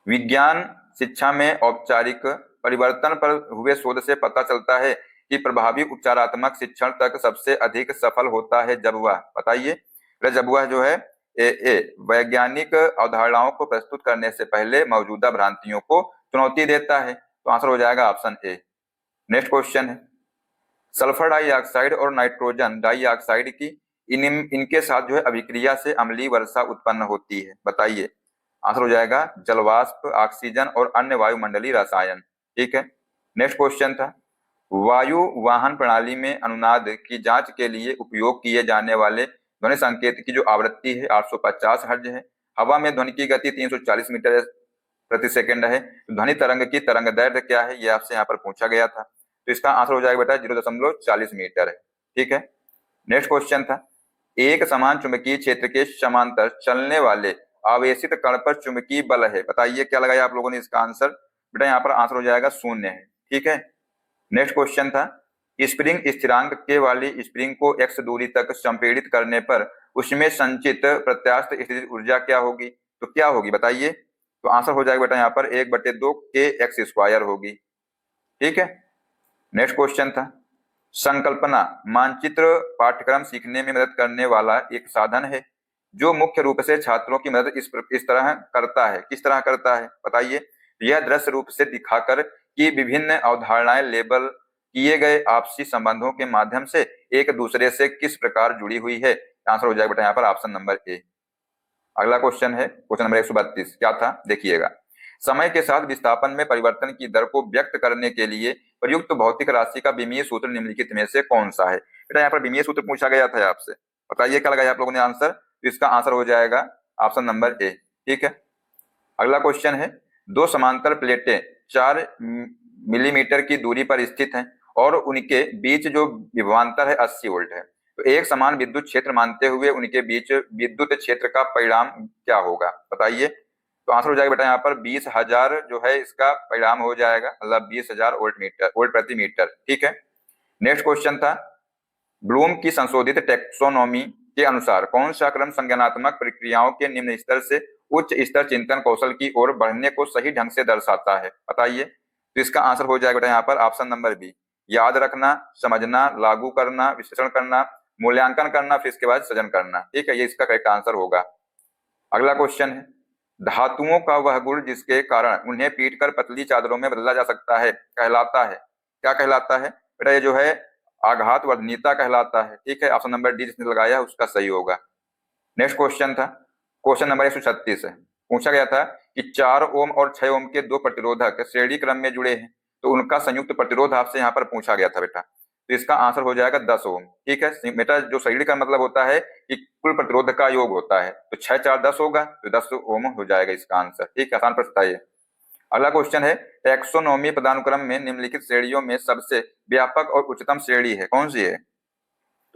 विज्ञान शिक्षा में औपचारिक परिवर्तन पर हुए शोध से पता चलता है कि प्रभावी उपचारात्मक शिक्षण तक सबसे अधिक सफल होता है जब वह, बताइए, जब वह जो है वैज्ञानिक अवधारणाओं को प्रस्तुत करने से पहले मौजूदा भ्रांतियों को चुनौती देता है। तो आंसर हो जाएगा ऑप्शन ए। नेक्स्ट क्वेश्चन है, सल्फर डाइऑक्साइड और नाइट्रोजन डाइऑक्साइड की इनके साथ जो है अभिक्रिया से अम्लीय वर्षा उत्पन्न होती है, बताइए। आंसर हो जाएगा जलवाष्प, ऑक्सीजन और अन्य वायुमंडलीय रसायन। ठीक है। नेक्स्ट क्वेश्चन था, वायु वाहन प्रणाली में अनुनाद की जांच के लिए उपयोग किए जाने वाले ध्वनि संकेत की जो आवृत्ति है 850 हर्ट्ज है। हवा में ध्वनि की गति 340 मीटर प्रति सेकंड है। ध्वनि तरंग की तरंग दैर्ध्य क्या है, ये आपसे यहाँ पर पूछा गया था। तो इसका आंसर हो जाएगा बेटा 0.40 मीटर है। ठीक है। नेक्स्ट क्वेश्चन था, एक समान चुंबकीय क्षेत्र के समांतर चलने वाले आवेशित कण पर चुंबकीय बल है, बताइए क्या लगाया आप लोगों ने इसका आंसर। बेटा यहाँ पर आंसर हो जाएगा 0 है। ठीक है। नेक्स्ट क्वेश्चन था, स्प्रिंग स्थिरांक के वाली स्प्रिंग को x दूरी तक संपीड़ित करने पर उसमें संचित प्रत्यास्थ स्थितिज ऊर्जा क्या होगी, तो क्या होगी बताइए। तो आंसर हो जाएगा बेटा यहाँ पर 1/2 kx² होगी। ठीक है। नेक्स्ट क्वेश्चन था, संकल्पना मानचित्र पाठ्यक्रम सीखने में मदद करने वाला एक साधन है जो मुख्य रूप से छात्रों की मदद इस तरह करता है, किस तरह करता है बताइए। यह दृश्य रूप से दिखाकर कि विभिन्न अवधारणाएं लेबल किए गए आपसी संबंधों के माध्यम से एक दूसरे से किस प्रकार जुड़ी हुई है। आंसर हो जाएगा बेटा यहाँ पर ऑप्शन नंबर ए। अगला क्वेश्चन है क्वेश्चन नंबर 132, क्या था देखिएगा। समय के साथ विस्थापन में परिवर्तन की दर को व्यक्त करने के लिए प्रयुक्त भौतिक राशि का विमीय सूत्र निम्नलिखित में से कौन सा है। बेटा यहाँ पर विमीय सूत्र पूछा गया था आपसे, बताइए क्या लगाया आप लोगों ने आंसर। तो इसका आंसर हो जाएगा ऑप्शन नंबर ए। ठीक है। अगला क्वेश्चन है, दो समांतर प्लेटें 4 मिलीमीटर की दूरी पर स्थित हैं और उनके बीच जो विभवांतर है 80 वोल्ट है। तो एक समान विद्युत क्षेत्र मानते हुए उनके बीच विद्युत क्षेत्र का परिणाम क्या होगा बताइए। तो आंसर हो जाएगा बेटा यहाँ पर 20,000 जो है इसका परिणाम हो जाएगा, मतलब 20,000 वोल्ट प्रति मीटर। ठीक है। नेक्स्ट क्वेश्चन था, ब्लूम की संशोधित टेक्सोनोमी के अनुसार कौन सा क्रम संज्ञानात्मक प्रक्रियाओं के निम्न स्तर से उच्च स्तर चिंतन कौशल की ओर बढ़ने को सही ढंग से दर्शाता है, बताइए। तो इसका आंसर हो जाएगा बेटा यहाँ पर ऑप्शन नंबर बी, याद रखना, समझना, लागू करना, विश्लेषण करना, मूल्यांकन करना, फिर इसके बाद सृजन करना। ठीक है, ये इसका करेक्ट आंसर होगा। अगला क्वेश्चन है, धातुओं का वह गुण जिसके कारण उन्हें पीटकर पतली चादरों में बदला जा सकता है कहलाता है, क्या कहलाता है बेटा। ये जो है आघात वर्धनीयता कहलाता है। ठीक है, ऑप्शन नंबर डी जिसने लगाया उसका सही होगा। नेक्स्ट क्वेश्चन था क्वेश्चन नंबर 136 है। पूछा गया था कि 4 ओम और 6 ओम के दो प्रतिरोधक श्रेणी क्रम में जुड़े हैं तो उनका संयुक्त प्रतिरोध आपसे यहाँ पर पूछा गया था बेटा। तो इसका आंसर हो जाएगा 10 ओम। ठीक है बेटा, जो श्रेणी का मतलब होता है कि कुल प्रतिरोध का योग होता है, तो 6 4 10 होगा, तो 10 ओम हो जाएगा इसका आंसर। ठीक है, आसान प्रश्न था ये। अगला क्वेश्चन है, टैक्सोनॉमी पदानुक्रम में निम्नलिखित श्रेणियों में सबसे व्यापक और उच्चतम श्रेणी है, कौन सी है।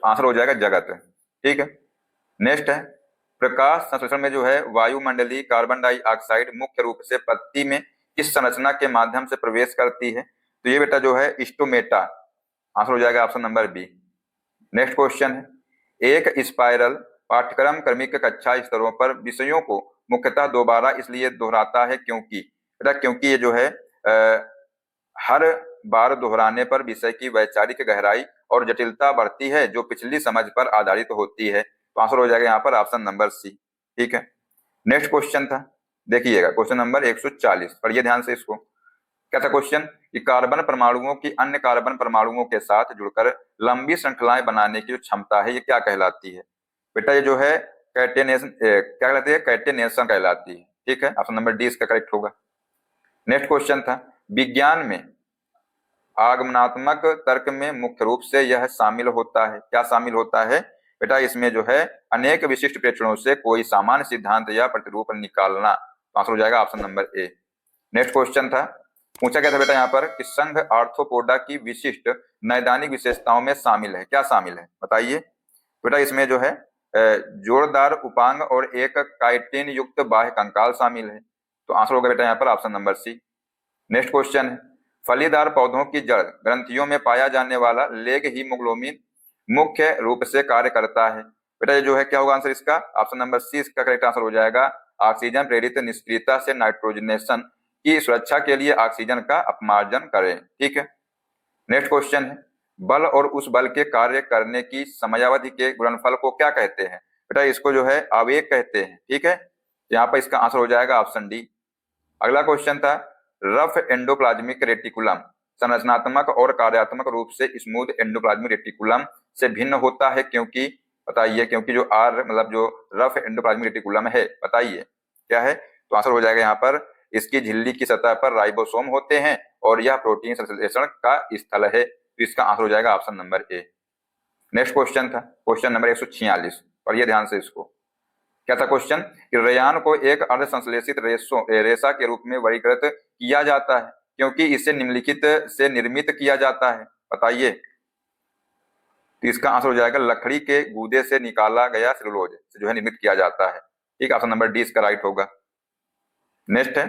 आंसर हो जाएगा जगत। ठीक है। नेक्स्ट है, प्रकाश संश्लेषण में जो है वायुमंडलीय कार्बन डाइऑक्साइड मुख्य रूप से पत्ती में किस संरचना के माध्यम से प्रवेश करती है। तो ये बेटा जो है स्टोमेटा। आंसर हो जाएगा option number B. Next question है, एक स्पाइरल पाठ्यक्रम क्रमिक कक्षा स्तरों पर विषयों को मुख्यतः दोबारा इसलिए दोहराता है क्योंकि बेटा, क्योंकि ये जो है हर बार दोहराने पर विषय की वैचारिक गहराई और जटिलता बढ़ती है जो पिछली समझ पर आधारित होती है। तो आंसर हो जाएगा यहाँ पर ऑप्शन नंबर सी। ठीक है। नेक्स्ट क्वेश्चन था, देखिएगा क्वेश्चन नंबर 140, पढ़िए ध्यान से इसको। क्या था क्वेश्चन कि कार्बन परमाणुओं की अन्य कार्बन परमाणुओं के साथ जुड़कर लंबी श्रृंखलाएं बनाने की जो क्षमता है ये क्या कहलाती है बेटा। ये जो है कैटेनेशन, क्या कहलाती है, कैटेनेशन कहलाती है। ठीक है, ऑप्शन नंबर डी इसका करेक्ट होगा। नेक्स्ट क्वेश्चन था, विज्ञान में आगमनात्मक तर्क में मुख्य रूप से यह शामिल होता है, क्या शामिल होता है बेटा। इसमें जो है अनेक विशिष्ट प्रेक्षणों से कोई सामान्य सिद्धांत या प्रतिरूप निकालना। आंसर हो जाएगा option number A. Next question था, पूछा गया था बेटा यहाँ पर कि संघ आर्थ्रोपोडा की विशिष्ट नैदानिक विशेषताओं में शामिल है, क्या शामिल है बताइए। बेटा इसमें जो है जोरदार उपांग और एक काइटिन युक्त बाह्य कंकाल शामिल है। तो आंसर होगा बेटा यहाँ पर option number C. Next question है, फलीदार पौधों की जड़ ग्रंथियों में पाया जाने वाला लेग हीमोग्लोबिन मुख्य रूप से कार्य करता है। बेटा ये जो है क्या होगा आंसर इसका, ऑप्शन नंबर सी इसका करेक्ट आंसर हो जाएगा। ऑक्सीजन प्रेरित निष्क्रियता से नाइट्रोजनेशन की सुरक्षा के लिए ऑक्सीजन का अपमार्जन करें। ठीक है, नेक्स्ट क्वेश्चन है, बल और उस बल के कार्य करने की समयावधि के गुणनफल को क्या कहते हैं? बेटा इसको जो है आवेग कहते हैं। ठीक है, यहाँ पर इसका आंसर हो जाएगा ऑप्शन डी। अगला क्वेश्चन था, रफ एंडोप्लाज्मिक रेटिकुलम संरचनात्मक और कार्यात्मक रूप से स्मूथ एंडोप्लाज्मिक रेटिकुलम से भिन्न होता है क्योंकि, बताइए, क्योंकि जो आर मतलब जो रफ एंडोप्लाज्मिक रेटिकुलम है, बताइए क्या है? तो आंसर हो जाएगा यहाँ पर, इसकी झिल्ली की सतह पर राइबोसोम होते हैं और यह प्रोटीन संश्लेषण का स्थल है। तो इसका आंसर हो जाएगा option number A. Next question था क्वेश्चन नंबर 146, पढ़िए ध्यान से इसको। क्या था क्वेश्चन कि रेयान को एक अर्ध संश्लेषित रेशा के रूप में वर्गीकृत किया जाता है क्योंकि इसे निम्नलिखित से निर्मित किया जाता है, बताइए। तो इसका आंसर हो जाएगा लकड़ी के गूदे से निकाला गया सेलुलोज से जो है निर्मित किया जाता है। ठीक, ऑप्शन नंबर डी इसका राइट होगा। नेक्स्ट है,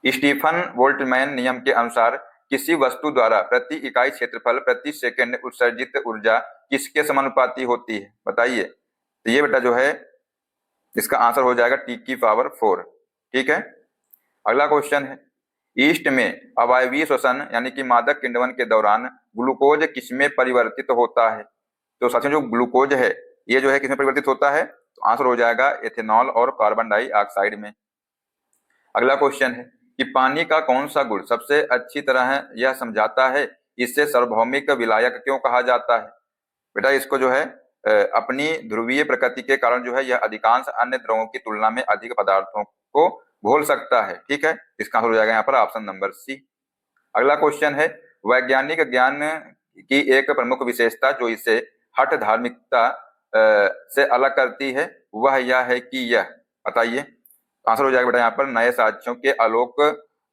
स्टीफन बोल्ट्जमैन नियम के अनुसार किसी वस्तु द्वारा प्रति इकाई क्षेत्रफल प्रति सेकंड उत्सर्जित ऊर्जा किसके समानुपाती होती है, बताइए। तो ये बेटा जो है इसका आंसर हो जाएगा टी की पावर 4। ठीक है, अगला क्वेश्चन है, ईस्ट में अवायवीय श्वसन यानी कि मादक किण्वन के दौरान ग्लूकोज किसमें परिवर्तित होता है? तो साथियों जो ग्लूकोज है ये जो है किसमें परिवर्तित होता है? तो आंसर हो जाएगा एथेनॉल और कार्बन डाइऑक्साइड में। अगला क्वेश्चन है कि पानी का कौन सा गुण सबसे अच्छी तरह यह समझाता है इससे सार्वभौमिक विलायक क्यों कहा जाता है? बेटा इसको जो है अपनी ध्रुवीय प्रकृति के कारण जो है यह अधिकांश अन्य द्रवों की तुलना में अधिक पदार्थों को घोल सकता है। ठीक है, इसका आंसर हो जाएगा यहाँ पर ऑप्शन नंबर सी। अगला क्वेश्चन है, वैज्ञानिक ज्ञान की एक प्रमुख विशेषता जो इसे हठ धार्मिकता से अलग करती है वह यह है कि यह, बताइए। आंसर हो जाएगा बेटा यहाँ पर नए साक्ष्यों के आलोक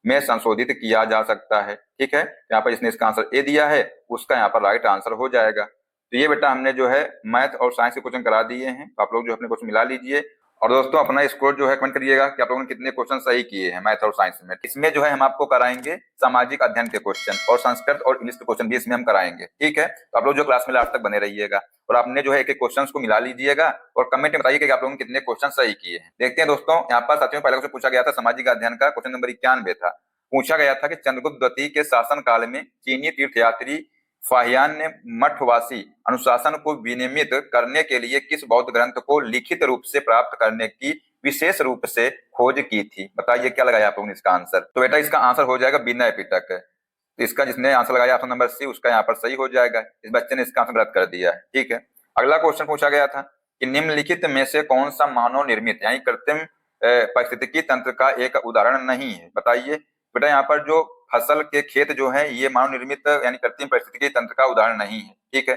में संशोधित किया जा सकता है। ठीक है, यहाँ पर इसने इसका आंसर ए दिया है, उसका यहाँ पर राइट आंसर हो जाएगा। तो ये बेटा हमने जो है मैथ और साइंस के क्वेश्चन करा दिए हैं, तो आप लोग जो अपने क्वेश्चन मिला लीजिए और दोस्तों अपना स्कोर जो है कमेंट करिएगा कि आप लोगों ने कितने क्वेश्चन सही किए हैं मैथ और साइंस में। इसमें जो है हम आपको कराएंगे सामाजिक अध्ययन के क्वेश्चन और संस्कृत और इंग्लिश के क्वेश्चन भी इसमें हम कराएंगे। ठीक है, तो आप लोग जो क्लास में लास्ट तक बने रहिएगा और आपने जो है एक एक क्वेश्चन को मिला लीजिएगा और कमेंट में बताइए कि आप लोगों ने कितने क्वेश्चन सही किए हैं। देखते हैं दोस्तों, यहाँ पर साथियों पहले क्वेश्चन पूछा गया था सामाजिक अध्ययन का, क्वेश्चन नंबर 91 था। पूछा गया था कि चंद्रगुप्त द्वितीय के शासन काल में चीनी तीर्थयात्री फाहियान ने मठवासी अनुशासन को विनियमित करने के लिए किस बौद्ध ग्रंथ को लिखित रूप से प्राप्त करने की विशेष रूप से खोज की थी? बताइए क्या लगाया आप लोगों ने इसका आंसर? तो बेटा इसका आंसर हो जाएगा विनय पिटक। तो इसका जिसने आंसर लगाया ऑप्शन नंबर सी उसका यहाँ पर सही हो जाएगा। इस बच्चे ने इसका आंसर गलत कर दिया है। ठीक है, अगला क्वेश्चन पूछा गया था कि निम्नलिखित में से कौन सा मानव निर्मित यानी कृत्रिम पारिस्थितिकी तंत्र का एक उदाहरण नहीं है? बताइए। बेटा यहाँ पर जो फसल के खेत जो है ये मानव निर्मित यानी कृत्रिम पारिस्थितिकी तंत्र का उदाहरण नहीं है। ठीक है,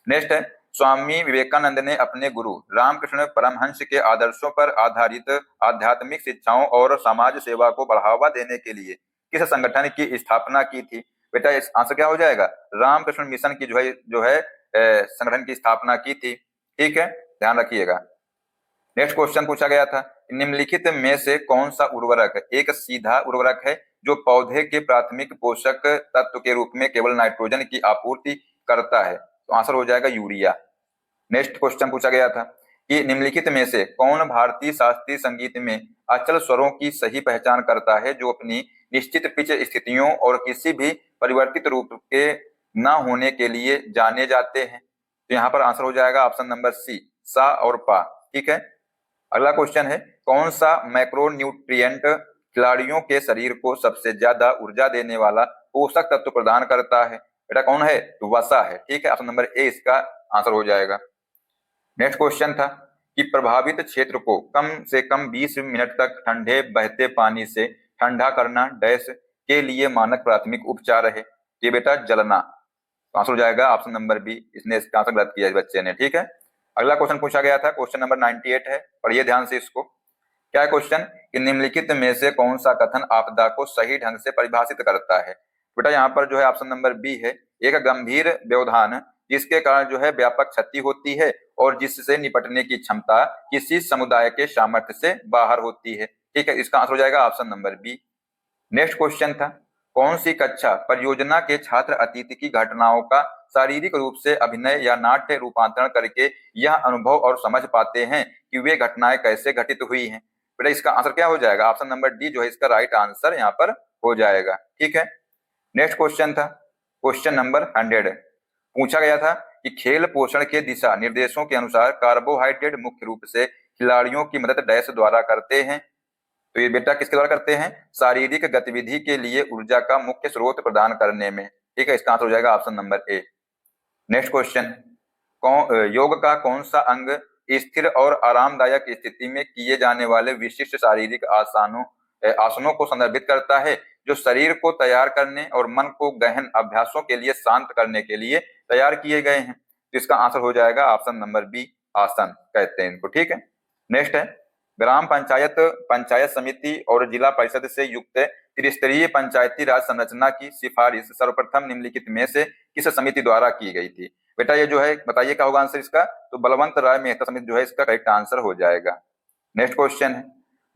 नेक्स्ट है, स्वामी विवेकानंद ने अपने गुरु रामकृष्ण परमहंस के आदर्शों पर आधारित आध्यात्मिक शिक्षाओं और समाज सेवा को बढ़ावा देने के लिए किस संगठन की स्थापना की थी? बेटा इस आंसर क्या हो जाएगा? रामकृष्ण मिशन की जो है संगठन की स्थापना की थी। ठीक है, ध्यान रखिएगा। नेक्स्ट क्वेश्चन पूछा गया था, निम्नलिखित में से कौन सा उर्वरक एक सीधा उर्वरक है जो पौधे के प्राथमिक पोषक तत्व के रूप में केवल नाइट्रोजन की आपूर्ति करता है? तो आंसर हो जाएगा यूरिया। नेक्स्ट क्वेश्चन पूछा गया था कि निम्नलिखित में से कौन भारतीय शास्त्रीय संगीत में अचल स्वरों की सही पहचान करता है जो अपनी निश्चित पिच स्थितियों और किसी भी परिवर्तित रूप के न होने के लिए जाने जाते हैं? तो यहाँ पर आंसर हो जाएगा ऑप्शन नंबर सी, सा और पा। ठीक है, अगला क्वेश्चन है, कौन सा मैक्रोन्यूट्रिएंट खिलाड़ियों के शरीर को सबसे ज्यादा ऊर्जा देने वाला पोषक तत्व प्रदान करता है? बेटा कौन है? तो वसा है। ठीक है, ऑप्शन नंबर ए इसका आंसर हो जाएगा। नेक्स्ट क्वेश्चन था कि प्रभावित क्षेत्र को कम से कम 20 मिनट तक ठंडे बहते पानी से ठंडा करना डैश के लिए मानक प्राथमिक उपचार है? ये बेटा जलना। तो आंसर हो जाएगा ऑप्शन नंबर बी, इसने इसका आंसर गलत किया इस बच्चे ने। ठीक है, अगला क्वेश्चन पूछा गया था क्वेश्चन नंबर 98 है, पढ़िए ध्यान से इसको। क्या है क्वेश्चन कि निम्नलिखित में से कौन सा कथन आपदा को सही ढंग से परिभाषित करता है? बेटा यहाँ पर जो है ऑप्शन नंबर बी है, एक गंभीर व्यवधान जिसके कारण जो है व्यापक क्षति होती है और जिससे निपटने की क्षमता किसी समुदाय के सामर्थ्य से बाहर होती है। ठीक है, इसका आंसर हो जाएगा option number B. Next question था कौन सी कक्षा परियोजना के छात्र अतीत की घटनाओं का शारीरिक रूप से अभिनय या नाट्य रूपांतरण करके यह अनुभव और समझ पाते हैं कि वे घटनाएं कैसे घटित हुई हैं। बेटा इसका आंसर क्या हो जाएगा, ऑप्शन नंबर डी जो है इसका राइट आंसर यहाँ पर हो जाएगा। ठीक है, नेक्स्ट क्वेश्चन था क्वेश्चन नंबर 100। पूछा गया था कि खेल पोषण के दिशा निर्देशों के अनुसार कार्बोहाइड्रेट मुख्य रूप से खिलाड़ियों की मदद डैश द्वारा करते हैं। तो ये बेटा किसके द्वारा करते हैं, शारीरिक गतिविधि के लिए ऊर्जा का मुख्य स्रोत प्रदान करने में। ठीक है, इसका आंसर हो जाएगा option number A. Next question, योग का कौन सा अंग स्थिर और आरामदायक स्थिति में किए जाने वाले विशिष्ट शारीरिक आसनों को संदर्भित करता है जो शरीर को तैयार करने और मन को गहन अभ्यासों के लिए शांत करने के लिए तैयार किए गए हैं। तो इसका आंसर हो जाएगा ऑप्शन नंबर बी, आसन कहते हैं इनको। ठीक है, नेक्स्ट है ग्राम पंचायत, पंचायत समिति और जिला परिषद से युक्त त्रिस्तरीय पंचायती राज संरचना की सिफारिश सर्वप्रथम निम्नलिखित में से किस समिति द्वारा की गई थी। बेटा ये जो है बताइए क्या होगा आंसर इसका, तो बलवंत राय मेहता समिति जो है इसका करेक्ट आंसर हो जाएगा। नेक्स्ट क्वेश्चन है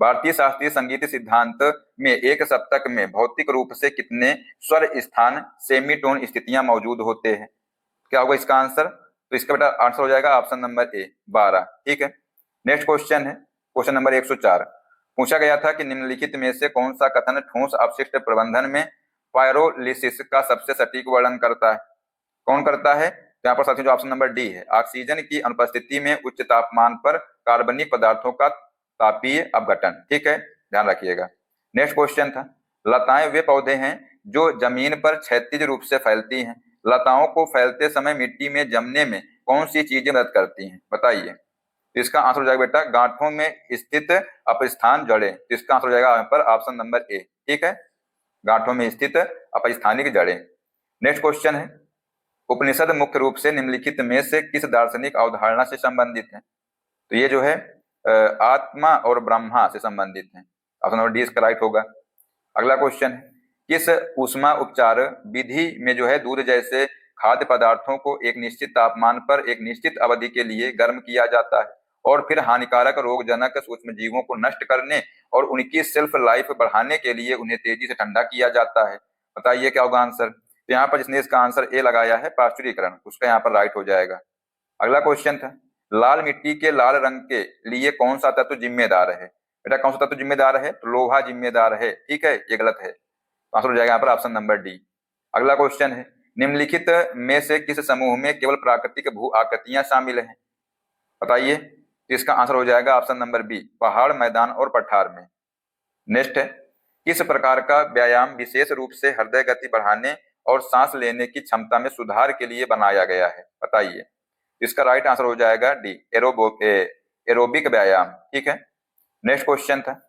भारतीय शास्त्रीय संगीत सिद्धांत में एक सप्तक में भौतिक रूप से कितने स्वर स्थान सेमीटोन स्थितियां मौजूद होते हैं। क्या होगा इसका आंसर, तो इसका बेटा आंसर हो जाएगा ऑप्शन नंबर ए 12। ठीक है, नेक्स्ट क्वेश्चन है क्वेश्चन नंबर 104। पूछा गया था कि निम्नलिखित में से कौन सा कथन ठोस अपशिष्ट प्रबंधन में पायरोलिसिस का सबसे सटीक वर्णन करता है। कौन करता है, यहाँ पर साथियों जो ऑप्शन नंबर डी है, ऑक्सीजन की अनुपस्थिति में उच्च तापमान पर कार्बनिक पदार्थों का तापीय अपघटन। ठीक है, ध्यान रखिएगा। नेक्स्ट क्वेश्चन था लताएं वे पौधे हैं जो जमीन पर क्षैतिज रूप से फैलती हैं। लताओं को फैलते समय मिट्टी में जमने में कौन सी चीजें मदद करती हैं, बताइए। इसका आंसर हो जाएगा बेटा गांठों में स्थित अपस्थान जड़ें। इसका आंसर हो जाएगा यहाँ पर ऑप्शन नंबर ए। ठीक है, गांठों में स्थित अपस्थानिक जड़ें। नेक्स्ट क्वेश्चन है उपनिषद मुख्य रूप से निम्नलिखित में से किस दार्शनिक अवधारणा से संबंधित है। तो ये जो है आत्मा और ब्रह्मा से संबंधित है। ऑप्शन नंबर डी इसका राइट होगा। अगला क्वेश्चन है किस ऊष्मा उपचार विधि में जो है दूध जैसे खाद्य पदार्थों को एक निश्चित तापमान पर एक निश्चित अवधि के लिए गर्म किया जाता है और फिर हानिकारक रोगजनक सूक्ष्म जीवों को नष्ट करने और उनकी सेल्फ लाइफ बढ़ाने के लिए उन्हें तेजी से ठंडा किया जाता है। बताइए क्या होगा आंसर। तो यहाँ पर जिसने इसका आंसर ए लगाया है पाश्चुरीकरण, उसका यहाँ पर राइट हो जाएगा। अगला क्वेश्चन था लाल मिट्टी के लाल रंग के लिए कौन सा तत्व जिम्मेदार है। बेटा कौन सा तत्व जिम्मेदार है, तो लोहा जिम्मेदार है। ठीक है, ये गलत है, आंसर हो जाएगा यहाँ पर ऑप्शन नंबर डी। अगला क्वेश्चन है निम्नलिखित में से किस समूह में केवल प्राकृतिक भू आकृतियां शामिल हैं। बताइए, तो इसका आंसर हो जाएगा ऑप्शन नंबर बी पहाड़, मैदान और पठार में। नेक्स्ट है किस प्रकार का व्यायाम विशेष रूप से हृदय गति बढ़ाने और सांस लेने की क्षमता में सुधार के लिए बनाया गया है। बताइए, इसका राइट आंसर हो जाएगा डी एरोबिक व्यायाम। ठीक है, नेक्स्ट क्वेश्चन था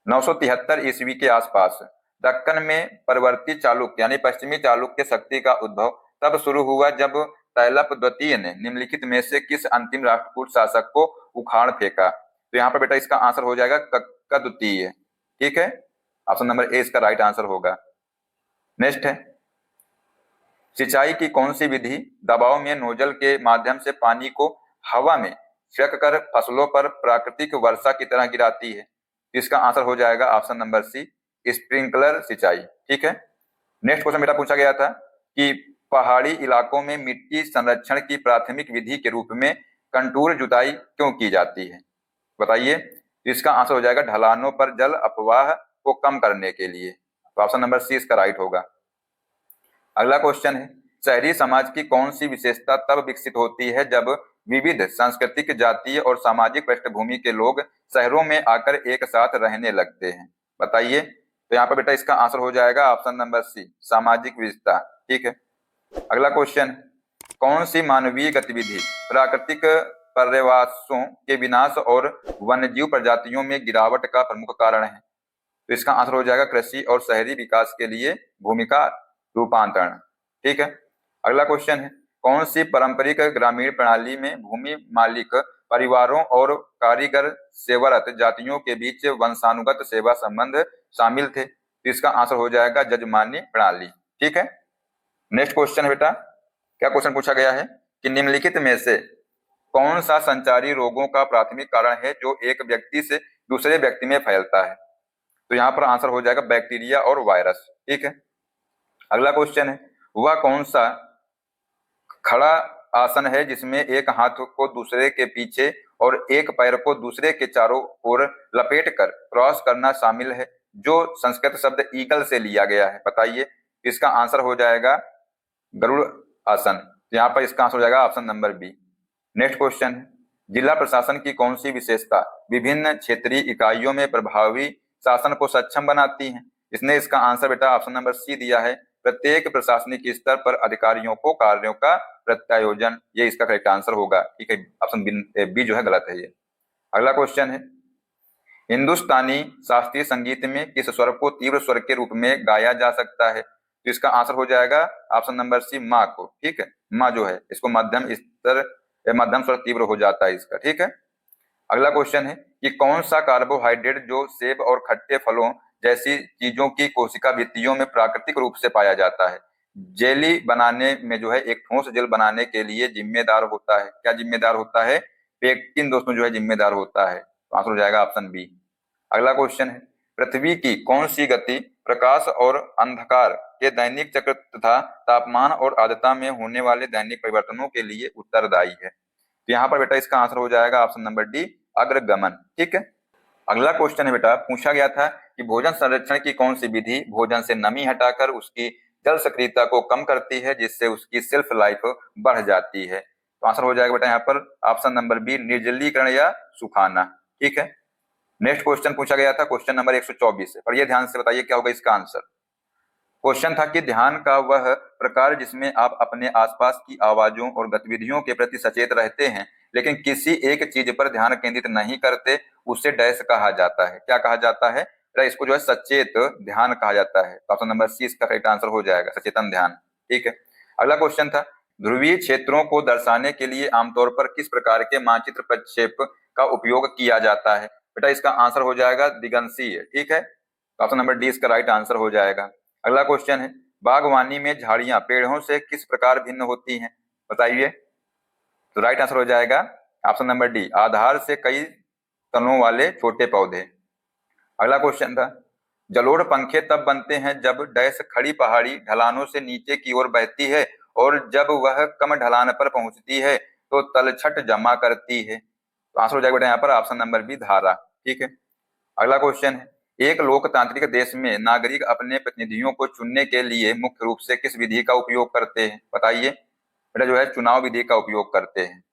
973 ईस्वी के आसपास दक्कन में परवर्ती चालुक्य यानी पश्चिमी चालुक्य शक्ति का उद्भव तब शुरू हुआ जब तैलप द्वितीय ने निम्नलिखित में से किस अंतिम राष्ट्रकूट शासक को उखाड़ फेंका। तो यहाँ पर बेटा इसका आंसर हो जाएगा कक्का द्वितीय। ठीक है, ऑप्शन नंबर ए इसका राइट आंसर होगा। नेक्स्ट है सिंचाई की कौन सी विधि दबाव में नोजल के माध्यम से पानी को हवा में छिड़क कर फसलों पर प्राकृतिक वर्षा की तरह गिराती है। इसका आंसर हो जाएगा ऑप्शन नंबर सी स्प्रिंकलर सिंचाई। ठीक है, नेक्स्ट क्वेश्चन बेटा पूछा गया था कि पहाड़ी इलाकों में मिट्टी संरक्षण की प्राथमिक विधि के रूप में कंटूर जुताई क्यों की जाती है। बताइए, इसका आंसर हो जाएगा ढलानों पर जल अपवाह को कम करने के लिए। तो ऑप्शन नंबर सी इसका राइट होगा। अगला क्वेश्चन है शहरी समाज की कौन सी विशेषता तब विकसित होती है जब विविध सांस्कृतिक, जातीय और सामाजिक पृष्ठभूमि के लोग शहरों में आकर एक साथ रहने लगते हैं। बताइए, तो यहाँ पर बेटा इसका आंसर हो जाएगा ऑप्शन नंबर सी सामाजिक विविधता। ठीक है, अगला क्वेश्चन कौन सी मानवीय गतिविधि प्राकृतिक पर्यावरणों के विनाश और वन्यजीव प्रजातियों में गिरावट का प्रमुख कारण है। तो इसका आंसर हो जाएगा कृषि और शहरी विकास के लिए भूमिका रूपांतरण। ठीक है, अगला क्वेश्चन है कौन सी पारंपरिक ग्रामीण प्रणाली में भूमि मालिक परिवारों और कारीगर सेवारत जातियों के बीच वंशानुगत सेवा संबंध शामिल थे। तो इसका आंसर हो जाएगा जजमानी प्रणाली। ठीक है, नेक्स्ट क्वेश्चन है बेटा क्या क्वेश्चन पूछा गया है कि निम्नलिखित में से कौन सा संचारी रोगों का प्राथमिक कारण है जो एक व्यक्ति से दूसरे व्यक्ति में फैलता है। तो यहाँ पर आंसर हो जाएगा बैक्टीरिया और वायरस। ठीक है, अगला क्वेश्चन है, वह कौन सा खड़ा आसन है जिसमें एक हाथ को दूसरे के पीछे और एक पैर को दूसरे के चारों ओर लपेट कर क्रॉस करना शामिल है, जो संस्कृत शब्द ईगल से लिया गया है? बताइए। इसका आंसर हो जाएगा गरुड़ आसन। यहाँ पर इसका आंसर हो जाएगा option number B. Next question है, जिला प्रशासन की कौन सी विशेषता विभिन्न क्षेत्रीय इकाइयों में प्रभावी शासन को सक्षम बनाती है? इसने इसका आंसर बेटा ऑप्शन नंबर सी दिया है, प्रत्येक प्रशासनिक स्तर पर अधिकारियों को कार्यों का प्रत्यायोजन। ये इसका करेक्ट आंसर होगा। ठीक है, ऑप्शन बी जो है गलत है ये। अगला क्वेश्चन है, हिंदुस्तानी शास्त्रीय संगीत में किस स्वर को तीव्र स्वर के रूप में गाया जा सकता है? तो इसका आंसर हो जाएगा ऑप्शन नंबर सी, माँ को। ठीक है, माँ जो है इसको मध्यम स्तर मध्यम स्वर तीव्र हो जाता है इसका। ठीक है। अगला क्वेश्चन है कि कौन सा कार्बोहाइड्रेट जो सेब और खट्टे फलों जैसी चीजों की कोशिका भित्तियों में प्राकृतिक रूप से पाया जाता है, जेली बनाने में जो है एक ठोस जेल बनाने के लिए जिम्मेदार होता है? क्या जिम्मेदार होता है? पेक्टिन दोस्तों जो है जिम्मेदार होता है। तो आंसर हो जाएगा ऑप्शन बी। अगला क्वेश्चन है, पृथ्वी की कौन सी गति प्रकाश और अंधकार के दैनिक चक्र तथा तापमान और आर्द्रता में होने वाले दैनिक परिवर्तनों के लिए उत्तरदायी है? तो यहाँ पर बेटा इसका आंसर हो जाएगा ऑप्शन नंबर डी, अग्रगमन। ठीक है। अगला क्वेश्चन है बेटा, पूछा गया था कि भोजन संरक्षण की कौन सी विधि भोजन से नमी हटाकर उसकी जल सक्रियता को कम करती है, जिससे उसकी शेल्फ लाइफ बढ़ जाती है? तो आंसर हो जाएगा बेटा यहाँ पर ऑप्शन नंबर बी, निर्जलीकरण या सुखाना। ठीक है। नेक्स्ट क्वेश्चन पूछा गया था क्वेश्चन नंबर 124 है, पर ये ध्यान से बताइए क्या होगा इसका आंसर। क्वेश्चन था कि ध्यान का वह प्रकार जिसमें आप अपने आसपास की आवाजों और गतिविधियों के प्रति सचेत रहते हैं लेकिन किसी एक चीज पर ध्यान केंद्रित नहीं करते, उसे डैश कहा जाता है? क्या कहा जाता है? इसको जो है सचेत ध्यान कहा जाता है। ऑप्शन नंबर सी इसका करेक्ट आंसर हो जाएगा, सचेतन ध्यान। ठीक है। अगला क्वेश्चन था, ध्रुवीय क्षेत्रों को दर्शाने के लिए आमतौर पर किस प्रकार के मानचित्र प्रक्षेप का उपयोग किया जाता है? बेटा इसका आंसर हो जाएगा दिगंशीय। ठीक है, ऑप्शन नंबर डी इसका राइट आंसर हो जाएगा। अगला क्वेश्चन है, बागवानी में झाड़ियां पेड़ों से किस प्रकार भिन्न होती हैं? बताइए। तो राइट आंसर हो जाएगा ऑप्शन नंबर डी, आधार से कई तनों वाले छोटे पौधे। अगला क्वेश्चन था, जलोढ़ पंखे तब बनते हैं जब डैश खड़ी पहाड़ी ढलानों से नीचे की ओर बहती है और जब वह कम ढलान पर पहुंचती है तो तलछट जमा करती है। तो आंसर हो जाएगा बेटा यहाँ पर ऑप्शन नंबर बी, धारा। ठीक है। अगला क्वेश्चन है, एक लोकतांत्रिक देश में नागरिक अपने प्रतिनिधियों को चुनने के लिए मुख्य रूप से किस विधि का उपयोग करते हैं? बताइए। बेटा जो है चुनाव विधि का उपयोग करते हैं।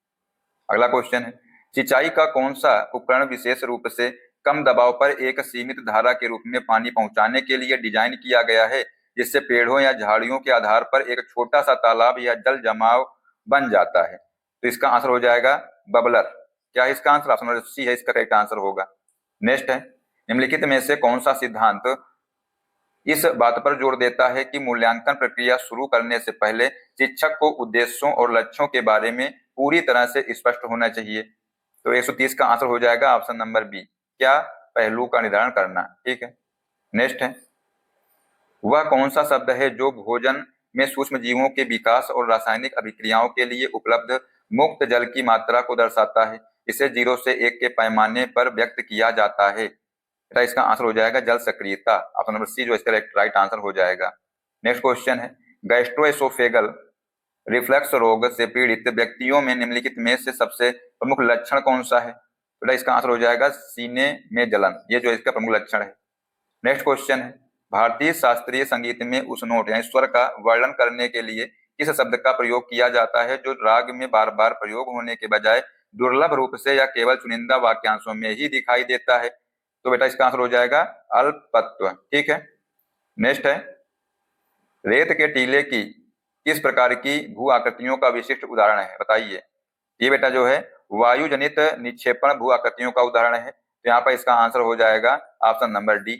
अगला क्वेश्चन है, सिंचाई का कौन सा उपकरण विशेष रूप से कम दबाव पर एक सीमित धारा के रूप में पानी पहुंचाने के लिए डिजाइन किया गया है, जिससे पेड़ों या झाड़ियों के आधार पर एक छोटा सा तालाब या जल जमाव बन जाता है? तो इसका आंसर हो जाएगा बबलर। क्या है इसका आंसर? ऑप्शन नंबर सी है इसका करेक्ट आंसर होगा। नेक्स्ट है, निम्नलिखित में से कौन सा सिद्धांत इस बात पर जोर देता है कि मूल्यांकन प्रक्रिया शुरू करने से पहले शिक्षक को उद्देश्यों और लक्ष्यों के बारे में पूरी तरह से स्पष्ट होना चाहिए? तो 130 का आंसर हो जाएगा ऑप्शन नंबर बी, क्या पहलू का निर्धारण करना। ठीक है। नेक्स्ट है, वह कौन सा शब्द है जो भोजन में सूक्ष्म जीवों के विकास और रासायनिक अभिक्रियाओं के लिए उपलब्ध मुक्त जल की मात्रा को दर्शाता है? इसे 0 से 1 के पैमाने पर व्यक्त किया जाता है। इसका आंसर हो जाएगा जल सक्रियता। ऑप्शन नंबर सी जो इसका राइट आंसर हो जाएगा। नेक्स्ट क्वेश्चन है, गैस्ट्रोएसोफेगल रिफ्लक्स रोग से पीड़ित व्यक्तियों में निम्नलिखित में से सबसे प्रमुख लक्षण कौन सा है? बेटा इसका आंसर हो जाएगा सीने में जलन, ये जो इसका प्रमुख लक्षण है। नेक्स्ट क्वेश्चन है, भारतीय शास्त्रीय संगीत में उस नोट या स्वर का वर्णन करने के लिए किस शब्द का प्रयोग किया जाता है जो राग में बार बार प्रयोग होने के बजाय दुर्लभ रूप से या केवल चुनिंदा वाक्यांशों में ही दिखाई देता है? तो बेटा इसका आंसर हो जाएगा अल्पत्व। ठीक है। नेक्स्ट है, रेत के टीले की किस प्रकार की भू आकृतियों का विशिष्ट उदाहरण है? बताइए। ये बेटा जो है वायु जनित निक्षेपण भू आकृतियों का उदाहरण है। तो यहाँ पर इसका आंसर हो जाएगा option number D.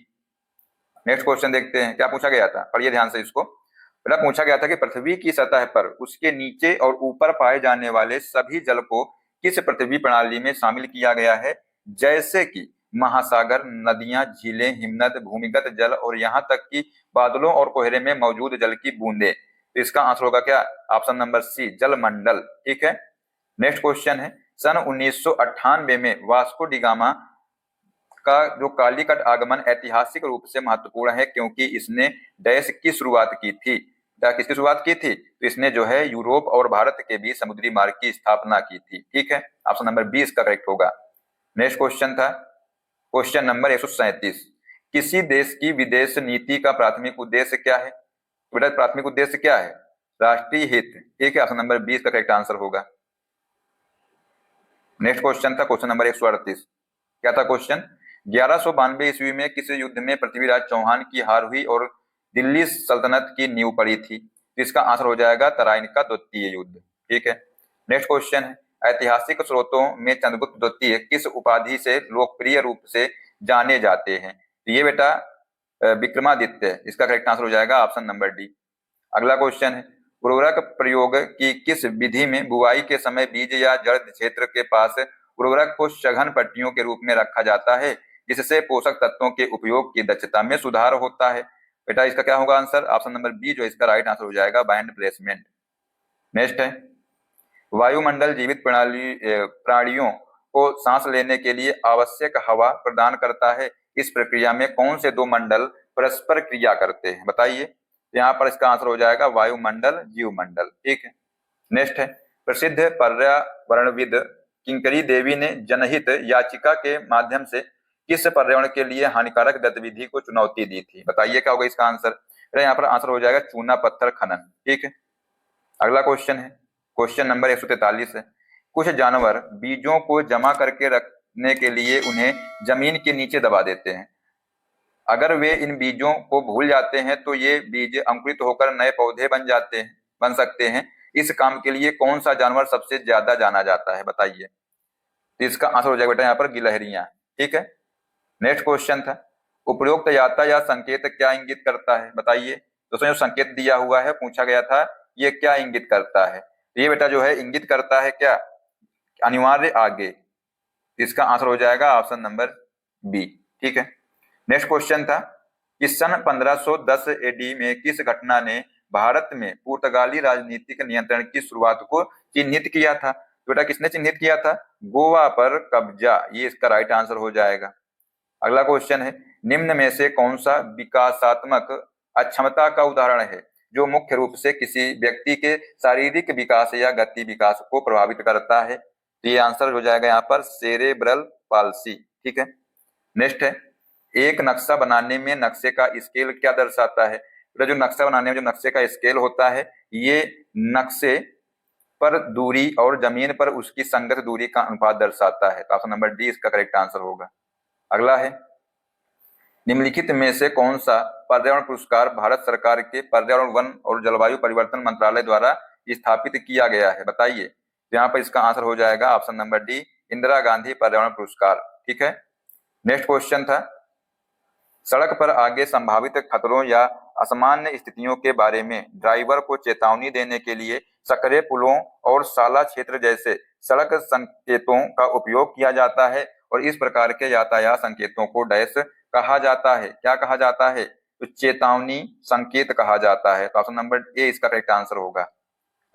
Next question देखते हैं क्या पूछा गया था, पढ़िए ध्यान से इसको। बेटा पूछा गया था कि पृथ्वी की सतह पर उसके नीचे और ऊपर पाए जाने वाले सभी जल को किस पृथ्वी प्रणाली में शामिल किया गया है, जैसे कि महासागर, नदियां, झीलें, हिमनद, भूमिगत जल और यहाँ तक कि बादलों और कोहरे में मौजूद जल की बूंदें? तो इसका आंसर होगा क्या? ऑप्शन नंबर सी, जलमंडल। ठीक है। नेक्स्ट क्वेश्चन है, सन 1998 में वास्को डी गामा का जो कालीकट आगमन ऐतिहासिक रूप से महत्वपूर्ण है क्योंकि इसने डैश की शुरुआत की थी। किसकी शुरुआत की थी? तो इसने जो है यूरोप और भारत के बीच समुद्री मार्ग की स्थापना की थी। ठीक है, ऑप्शन नंबर 20 का करेक्ट होगा। नेक्स्ट क्वेश्चन था क्वेश्चन नंबर 137, किसी देश की विदेश नीति का प्राथमिक उद्देश्य क्या है? बेटा प्राथमिक उद्देश्य क्या है? राष्ट्रीय हित। ठीक है, ऑप्शन नंबर 20 का करेक्ट आंसर होगा। नेक्स्ट क्वेश्चन था क्वेश्चन नंबर 138, क्या था क्वेश्चन? 1192 ईस्वी में किस युद्ध में पृथ्वीराज चौहान की हार हुई और दिल्ली सल्तनत की नींव पड़ी थी? तो इसका आंसर हो जाएगा तराइन का द्वितीय युद्ध। ठीक है, नेक्स्ट क्वेश्चन है, ऐतिहासिक स्रोतों में चंद्रगुप्त द्वितीय किस उपाधि से लोकप्रिय रूप से जाने जाते हैं? तो ये बेटा विक्रमादित्य, इसका करेक्ट आंसर हो जाएगा ऑप्शन नंबर डी। अगला क्वेश्चन है, उर्वरक प्रयोग की किस विधि में बुआई के समय बीज या जड़ क्षेत्र के पास उर्वरक को सघन पट्टियों के रूप में रखा जाता है जिससे पोषक तत्वों के उपयोग की दक्षता में सुधार होता है? बेटा इसका क्या होगा आंसर? ऑप्शन नंबर बी जो इसका राइट आंसर हो जाएगा, बैंड प्लेसमेंट। नेक्स्ट है, वायुमंडल जीवित प्राणियों को सांस लेने के लिए आवश्यक हवा प्रदान करता है। इस प्रक्रिया में कौन से दो मंडल परस्पर क्रिया करते हैं? बताइए। यहाँ पर इसका आंसर हो जाएगा वायुमंडल जीवमंडल। ठीक है, नेक्स्ट है, प्रसिद्ध पर्यावरणविद किंकरी देवी ने जनहित याचिका के माध्यम से किस पर्यावरण के लिए हानिकारक गतिविधि को चुनौती दी थी? बताइए क्या होगा इसका आंसर? यहाँ पर आंसर हो जाएगा चूना पत्थर खनन। ठीक है, अगला क्वेश्चन है क्वेश्चन नंबर 143 है, कुछ जानवर बीजों को जमा करके रखने के लिए उन्हें जमीन के नीचे दबा देते हैं। अगर वे इन बीजों को भूल जाते हैं तो ये बीज अंकुरित होकर नए पौधे बन सकते हैं। इस काम के लिए कौन सा जानवर सबसे ज्यादा जाना जाता है? बताइए। तो इसका आंसर हो जाएगा बेटा यहाँ पर गिलहरियां। ठीक है, नेक्स्ट क्वेश्चन था, उपरोक्त याता या संकेत क्या इंगित करता है? बताइए। दोस्तों जो संकेत दिया हुआ है पूछा गया था ये क्या इंगित करता है? तो ये बेटा जो है इंगित करता है क्या? अनिवार्य आगे। इसका आंसर हो जाएगा ऑप्शन नंबर बी। ठीक है, नेक्स्ट क्वेश्चन था कि सन 1510 एडी में किस घटना ने भारत में पुर्तगाली राजनीतिक नियंत्रण की शुरुआत को चिन्हित किया था? तो बेटा किसने चिन्हित किया था? गोवा पर कब्जा, ये इसका राइट आंसर हो जाएगा। अगला क्वेश्चन है, निम्न में से कौन सा विकासात्मक अक्षमता का उदाहरण है जो मुख्य रूप से किसी व्यक्ति के शारीरिक विकास या गति विकास को प्रभावित करता है? तो ये आंसर हो जाएगा यहाँ पर सेरेब्रल पाल्सी। ठीक है, नेक्स्ट है, एक नक्शा बनाने में नक्शे का स्केल क्या दर्शाता है? तो जो नक्शा बनाने में जो नक्शे का स्केल होता है ये नक्शे पर दूरी और जमीन पर उसकी संगत दूरी का अनुपात दर्शाता है। तो ऑप्शन नंबर डी इसका करेक्ट आंसर होगा। अगला है, निम्नलिखित में से कौन सा पर्यावरण पुरस्कार भारत सरकार के पर्यावरण वन और जलवायु परिवर्तन मंत्रालय द्वारा स्थापित किया गया है? बताइए। यहाँ पर इसका आंसर हो जाएगा option number D, Indira Gandhi पर्यावरण पुरस्कार। ठीक है, नेक्स्ट क्वेश्चन था, सड़क पर आगे संभावित खतरों या असामान्य स्थितियों के बारे में ड्राइवर को चेतावनी देने के लिए सकरे पुलों और साला क्षेत्र जैसे सड़क संकेतों का उपयोग किया जाता है और इस प्रकार के यातायात संकेतों को डैश कहा जाता है? क्या कहा जाता है? तो चेतावनी संकेत कहा जाता है। तो ऑप्शन नंबर ए इसका करेक्ट आंसर होगा।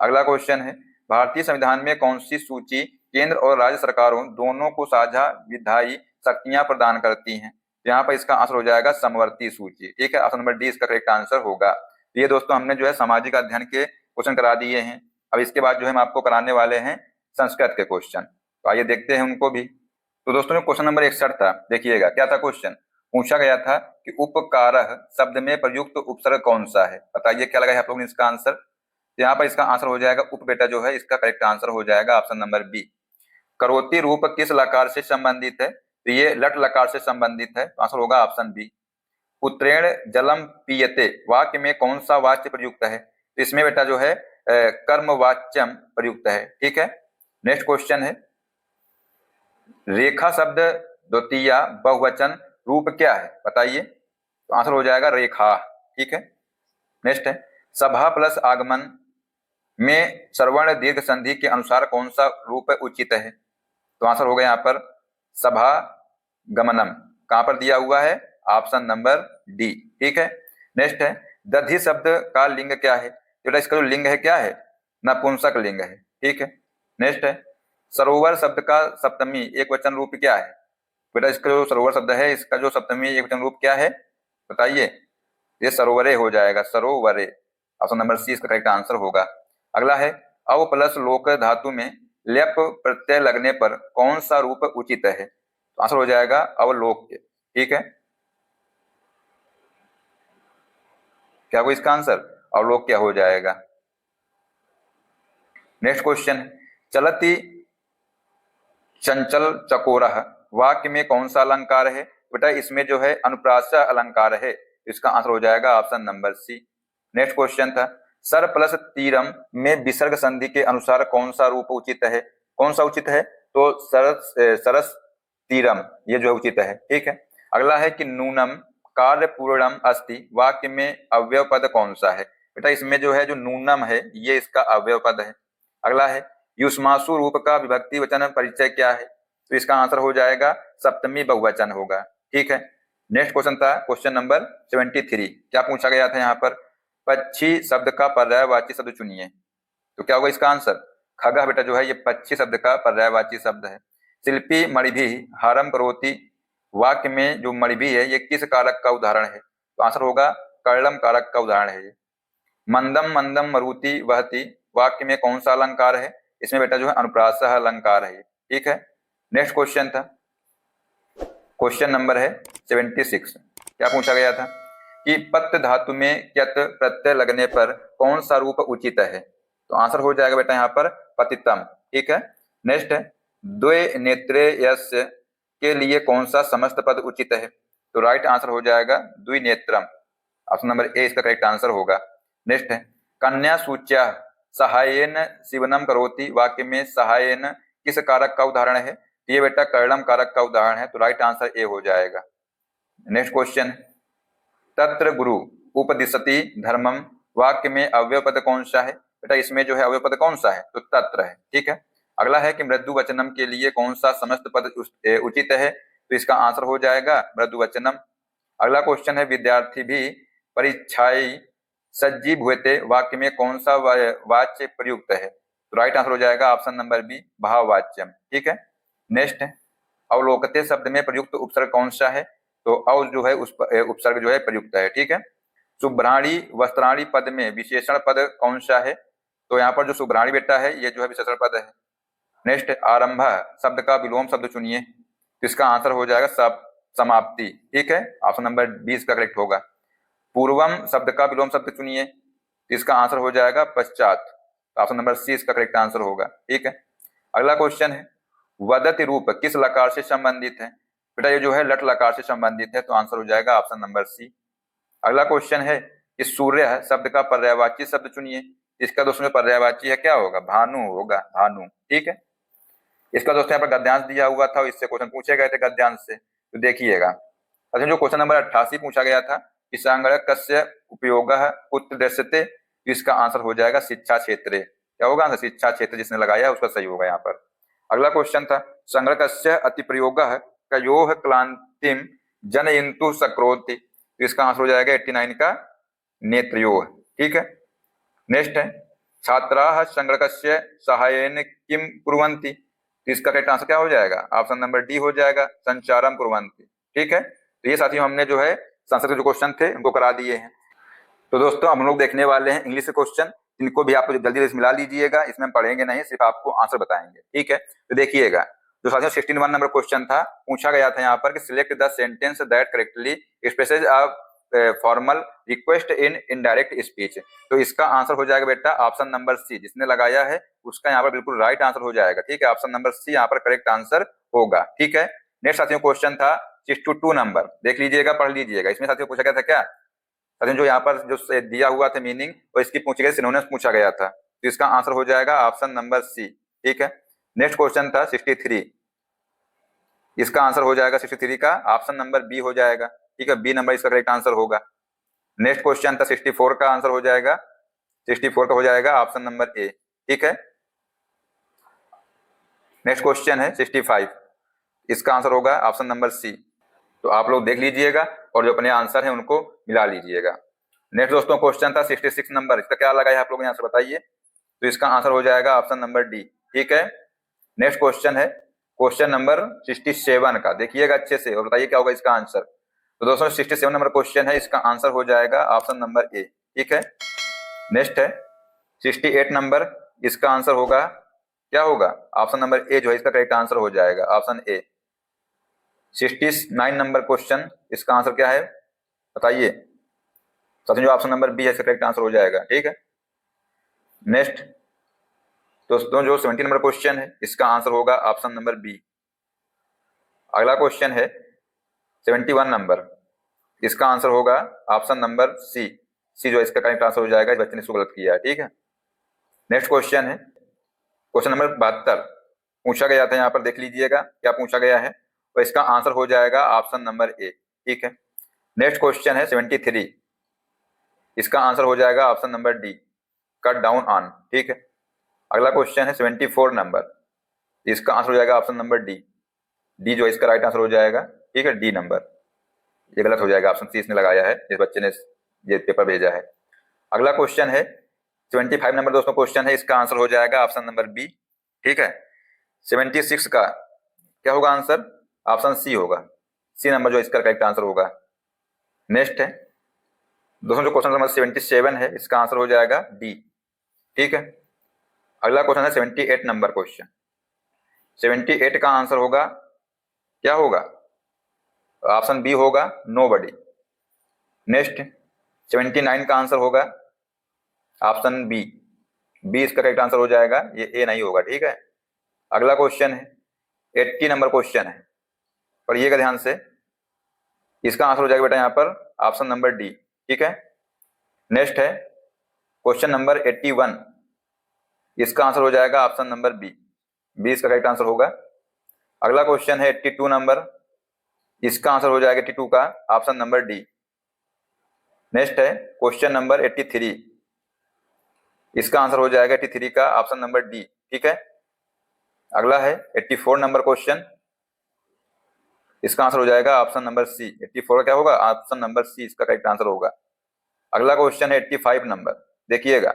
अगला क्वेश्चन है, भारतीय संविधान में कौन सी सूची केंद्र और राज्य सरकारों दोनों को साझा विधायी शक्तियां प्रदान करती हैं? यहाँ पर इसका आंसर हो जाएगा समवर्ती सूची। ठीक है, ऑप्शन नंबर डी इसका करेक्ट आंसर होगा। ये दोस्तों हमने जो है सामाजिक अध्ययन के क्वेश्चन करा दिए हैं। अब इसके बाद जो है हम आपको कराने वाले हैं संस्कृत के क्वेश्चन, तो आइए देखते हैं उनको भी। तो दोस्तों क्वेश्चन नंबर 61 था, देखिएगा क्या था क्वेश्चन। पूछा गया था कि उपकारः शब्द में प्रयुक्त उपसर्ग कौन सा है? बताइए क्या लगा है आप लोगों ने इसका आंसर? यहाँ पर इसका आंसर हो जाएगा उप बेटा जो है इसका करेक्ट आंसर हो जाएगा ऑप्शन नंबर बी। करोति रूप किस लकार से संबंधित है? तो ये लट लकार से संबंधित है, तो आंसर होगा ऑप्शन बी। पुत्रेण जलम पीयते वाक्य में कौन सा वाच्य प्रयुक्त है? तो इसमें बेटा जो है कर्मवाच्यम प्रयुक्त है। ठीक है, नेक्स्ट क्वेश्चन है, रेखा शब्द द्वितीय बहुवचन रूप क्या है? बताइए। तो आंसर हो जाएगा रेखा। ठीक है, नेक्स्ट है, सभा प्लस आगमन में सर्वर्ण दीर्घ संधि के अनुसार कौन सा रूप उचित है? तो आंसर होगा यहाँ पर सभा गमनम। कहां पर दिया हुआ है? Option number D. ठीक है, नेक्स्ट है, दधि शब्द का लिंग क्या है? तो इसका जो लिंग है क्या है? नपुंसक लिंग है। ठीक है, नेक्स्ट है, सरोवर शब्द का सप्तमी एक वचन रूप क्या है? बेटा इसका जो सरोवर शब्द है, इसका जो सप्तमी एकवचन रूप क्या है बताइए? ये सरोवरे हो जाएगा, सरोवरे। ऑप्शन नंबर सी इसका करेक्ट आंसर होगा। अगला है अव प्लस लोक धातु में लेप प्रत्यय लगने पर कौन सा रूप उचित है? तो आंसर हो जाएगा अवलोक्य। ठीक है, क्या होगा इसका आंसर? अवलोक्य हो जाएगा। नेक्स्ट क्वेश्चन है चलती चंचल चकोरः वाक्य में कौन सा अलंकार है? बेटा इसमें जो है अनुप्रास अलंकार है, इसका आंसर हो जाएगा option number C. Next question था सर प्लस तीरम में विसर्ग संधि के अनुसार कौन सा रूप उचित है? कौन सा उचित है? तो सरस तीरम, ये जो है उचित है। ठीक है, अगला है कि नूनम कार्य पूर्णम अस्ति वाक्य में अव्यव पद कौन सा है? बेटा इसमें जो है जो नूनम है ये इसका अव्यव पद है। अगला है युष्मासु रूप का विभक्ति वचन परिचय क्या है? तो इसका आंसर हो जाएगा सप्तमी बहुवचन होगा। ठीक है, नेक्स्ट क्वेश्चन था क्वेश्चन नंबर 73। क्या पूछा गया था यहाँ पर? पक्षी शब्द का पर्यायवाची शब्द चुनिए। तो क्या होगा इसका आंसर? खगा बेटा जो है ये पक्षी शब्द का पर्यायवाची शब्द है। शिल्पी मणिभी हारम करोति वाक्य में जो मणिभी है ये किस कारक का उदाहरण है? तो आंसर होगा कर्णम कारक का उदाहरण है ये। मंदम मंदम मरुति वहति वाक्य में कौन सा अलंकार है? इसमें बेटा जो है अनुप्रास अलंकार है। ठीक है, नेक्स्ट क्वेश्चन था क्वेश्चन नंबर है 76। क्या पूछा गया था कि पत्त धातु में क्यत प्रत्यय लगने पर कौन सा रूप उचित है? तो आंसर हो जाएगा बेटा यहाँ पर पतितम। ठीक है, नेक्स्ट है द्वे नेत्रे यस्य के लिए कौन सा समस्त पद उचित है? तो राइट आंसर हो जाएगा द्विनेत्रम। ऑप्शन नंबर ए इसका करेक्ट आंसर होगा। नेक्स्ट है कन्या सूच्या सहायेन सीवनम करोति वाक्य में सहायेन किस कारक का उदाहरण है? ये बेटा कर्णम कारक का उदाहरण है, तो राइट आंसर ए हो जाएगा। नेक्स्ट क्वेश्चन तत्र गुरु उपदिशति धर्मम वाक्य में अव्यय पद कौन सा है? बेटा इसमें जो है अव्यय पद कौन सा है? तो तत्र है। ठीक है, अगला है कि मृदु वचनम के लिए कौन सा समस्त पद उचित है? तो इसका आंसर हो जाएगा मृदु वचनम। अगला क्वेश्चन है विद्यार्थी भी परीक्षाई सज्जीभूते वाक्य में कौन सा वाच्य प्रयुक्त है? तो राइट आंसर हो जाएगा ऑप्शन नंबर बी भाववाच्यम। ठीक है, नेक्स्ट है अवलोकते शब्द में प्रयुक्त उपसर्ग कौन सा है? तो अव जो है उस उपसर्ग जो है प्रयुक्त है। ठीक है, शुभ्राणी वस्त्राणी पद में विशेषण पद कौन सा है? तो यहाँ पर जो शुभ्राणी बेटा है ये जो है विशेषण पद है। नेक्स्ट आरंभ शब्द का विलोम शब्द चुनिए। तो इसका आंसर हो जाएगा सब समाप्ति। ठीक है, ऑप्शन नंबर 20 का करेक्ट होगा। पूर्वम शब्द का विलोम शब्द चुनिए। तो इसका आंसर हो जाएगा पश्चात। ऑप्शन नंबर सी इसका करेक्ट आंसर होगा। ठीक है, अगला क्वेश्चन है वदति रूप किस लकार से संबंधित है? बेटा ये जो है लट लकार से संबंधित है, तो आंसर हो जाएगा ऑप्शन नंबर सी। अगला क्वेश्चन है कि सूर्य शब्द का पर्यायवाची शब्द चुनिए। इसका दोस्तों पर्यायवाची है क्या होगा? भानु होगा, भानु। ठीक है, इसका दोस्तों यहाँ पर गद्यांश दिया हुआ था, इससे क्वेश्चन पूछे गए थे गद्यांश से, तो देखिएगा। अच्छा, जो क्वेश्चन नंबर 88 पूछा गया था कि संगणक कस्य उपयोग कुत्र दृश्यते, इसका आंसर हो जाएगा शिक्षा क्षेत्र। क्या होगा आंसर? शिक्षा क्षेत्र जिसने लगाया उसका सही होगा यहाँ पर। अगला क्वेश्चन था संगणकस्य अति प्रयोग कयोः क्लांतिम जनयन्तु सक्रोति, तो इसका आंसर हो जाएगा 89 का नेत्रयोः। ठीक है, नेक्स्ट है छात्राः संगणकस्य सहायेन किम कुर्वन्ति, तो इसका करेक्ट आंसर क्या हो जाएगा? ऑप्शन नंबर डी हो जाएगा संचारम कुर्वन्ति। ठीक है, तो ये साथियों हमने जो है संस्कृत के जो क्वेश्चन थे उनको करा दिए हैं। तो दोस्तों हम लोग देखने वाले हैं इंग्लिश के क्वेश्चन, इनको भी आप जल्दी जल्दी मिला लीजिएगा। इसमें हम पढ़ेंगे नहीं, सिर्फ आपको आंसर बताएंगे। ठीक है, तो देखिएगा जो साथियों 61 नंबर क्वेश्चन था, पूछा गया था यहाँ पर कि select the sentence that correctly expresses a formal request in indirect speech. तो इसका आंसर हो जाएगा बेटा ऑप्शन नंबर सी। जिसने लगाया है उसका यहाँ पर बिल्कुल राइट आंसर हो जाएगा। ठीक है, ऑप्शन नंबर सी यहाँ पर करेक्ट आंसर होगा। ठीक है, नेक्स्ट साथियों क्वेश्चन था 62 नंबर, देख लीजिएगा, पढ़ लीजिएगा। इसमें साथियों पूछा गया था क्या? साथियों जो यहाँ पर जो दिया हुआ था मीनिंग और इसकी पूछी गई सिनोनिम्स पूछा गया था, तो इसका आंसर हो जाएगा ऑप्शन नंबर सी। ठीक है, नेक्स्ट क्वेश्चन था 63, इसका आंसर हो जाएगा 63 का ऑप्शन नंबर बी हो जाएगा। ठीक है, बी नंबर इसका करेक्ट आंसर होगा। नेक्स्ट क्वेश्चन था 64 का आंसर हो जाएगा 64 का हो जाएगा ऑप्शन नंबर ए। ठीक है, नेक्स्ट क्वेश्चन है 65, इसका आंसर होगा ऑप्शन नंबर सी। तो आप लोग देख लीजिएगा और जो अपने आंसर है उनको मिला लीजिएगा। नेक्स्ट दोस्तों क्वेश्चन था 66 नंबर, इसका क्या लगा है आप लोग यहाँ से बताइए। तो इसका आंसर हो जाएगा ऑप्शन नंबर डी। ठीक है, नेक्स्ट क्वेश्चन है क्वेश्चन नंबर 67 का, देखिएगा अच्छे से और बताइए क्या होगा इसका आंसर। तो दोस्तों 67 नंबर क्वेश्चन है, इसका आंसर हो जाएगा ऑप्शन नंबर ए। ठीक है, नेक्स्ट है 68 नंबर, इसका आंसर होगा क्या होगा, ऑप्शन नंबर ए जो है इसका करेक्ट आंसर हो जाएगा, ऑप्शन ए। 69 नंबर क्वेश्चन, इसका आंसर क्या है बताइए। साथियों जो ऑप्शन नंबर बी है इसका करेक्ट आंसर हो जाएगा। ठीक है, नेक्स्ट दोस्तों जो 70 नंबर क्वेश्चन है इसका आंसर होगा ऑप्शन नंबर बी। अगला क्वेश्चन है 71 नंबर, इसका आंसर होगा ऑप्शन नंबर सी। सी जो इसका करेक्ट आंसर हो जाएगा, इस बच्चे ने इसको गलत किया है। ठीक है, नेक्स्ट क्वेश्चन है क्वेश्चन नंबर 72, पूछा गया था यहाँ पर, देख लीजिएगा क्या पूछा गया है, तो इसका आंसर हो जाएगा ऑप्शन नंबर ए। ठीक है, नेक्स्ट क्वेश्चन है 73, इसका आंसर हो जाएगा option number D, cut down on. ठीक है, अगला क्वेश्चन है 74 नंबर, इसका आंसर हो जाएगा ऑप्शन नंबर डी। डी जो इसका राइट आंसर हो जाएगा। ठीक है, डी नंबर, ये गलत हो जाएगा, ऑप्शन सी इसने लगाया है, इस बच्चे ने ये पेपर भेजा है। अगला क्वेश्चन है 75 नंबर दोस्तों क्वेश्चन है, इसका आंसर हो जाएगा ऑप्शन नंबर बी। ठीक है, 76 का क्या होगा आंसर, ऑप्शन सी होगा, सी नंबर जो इसका करेक्ट आंसर होगा। नेक्स्ट है दोस्तों जो क्वेश्चन नंबर 77 है, इसका आंसर हो जाएगा डी। ठीक है, अगला क्वेश्चन है 78 नंबर क्वेश्चन, 78 का आंसर होगा क्या होगा, ऑप्शन बी होगा, नोबडी। नेक्स्ट 79 का आंसर होगा ऑप्शन बी, बी इसका करेक्ट आंसर हो जाएगा, ये ए नहीं होगा। ठीक है, अगला क्वेश्चन है 80 नंबर क्वेश्चन है, पढ़िएगा ध्यान से, इसका आंसर हो जाएगा बेटा यहाँ पर ऑप्शन नंबर डी। ठीक है, नेक्स्ट है क्वेश्चन नंबर 81, इसका आंसर हो जाएगा ऑप्शन नंबर बी, बी इसका करेक्ट आंसर होगा। अगला क्वेश्चन है 82 नंबर, इसका आंसर हो जाएगा 82 का ऑप्शन नंबर डी। नेक्स्ट है क्वेश्चन नंबर 83, इसका आंसर हो जाएगा 83 का ऑप्शन नंबर डी। ठीक है, अगला है 84 नंबर क्वेश्चन, इसका आंसर हो जाएगा ऑप्शन नंबर सी। 84 का क्या होगा, ऑप्शन नंबर सी इसका करेक्ट आंसर होगा। अगला क्वेश्चन है 85 नंबर, देखिएगा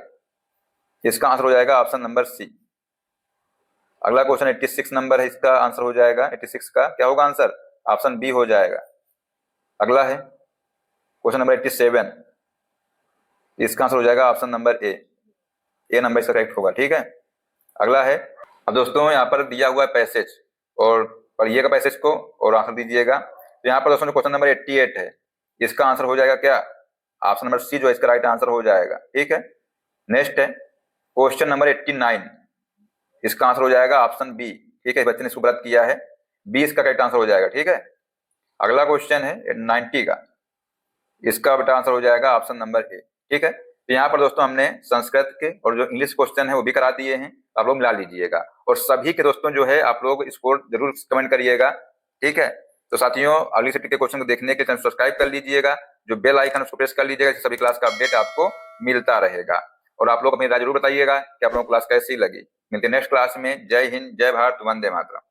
इसका आंसर हो जाएगा ऑप्शन नंबर सी। अगला क्वेश्चन 86 नंबर है, इसका आंसर हो जाएगा 86 का क्या होगा आंसर, ऑप्शन बी हो जाएगा। अगला है क्वेश्चन नंबर 87, इसका आंसर हो जाएगा option number A, A number इसका करेक्ट होगा। ठीक है, अगला है, अब दोस्तों यहाँ पर दिया हुआ है पैसेज, और पढ़िएगा पैसेज को और आंसर दीजिएगा। तो यहाँ पर दोस्तों क्वेश्चन नंबर 88 है, इसका आंसर हो जाएगा क्या, ऑप्शन नंबर सी जो इसका राइट आंसर हो जाएगा। ठीक है, नेक्स्ट है क्वेश्चन नंबर 89, इसका आंसर हो जाएगा ऑप्शन बी। ठीक है, बच्चे ने इसको गलत किया है, बी इसका करेक्ट आंसर हो जाएगा। ठीक है, अगला क्वेश्चन है 90 का, इसका बेटा आंसर हो जाएगा ऑप्शन नंबर ए। ठीक है, तो यहाँ पर दोस्तों हमने संस्कृत के और जो इंग्लिश क्वेश्चन है वो भी करा दिए हैं, आप लोग मिला लीजिएगा, और सभी के दोस्तों जो है आप लोग स्कोर जरूर कमेंट करिएगा। ठीक है, तो साथियों अगली शिफ्ट के क्वेश्चन को देखने के लिए चैनल सब्सक्राइब कर लीजिएगा, जो बेल आइकन उसको प्रेस कर लीजिएगा, सभी क्लास का अपडेट आपको मिलता रहेगा। और आप लोग अपनी राय जरूर बताइएगा कि आप लोगों को क्लास कैसी लगी। मिलते हैं नेक्स्ट क्लास में। जय हिंद, जय भारत, वंदे मातरम।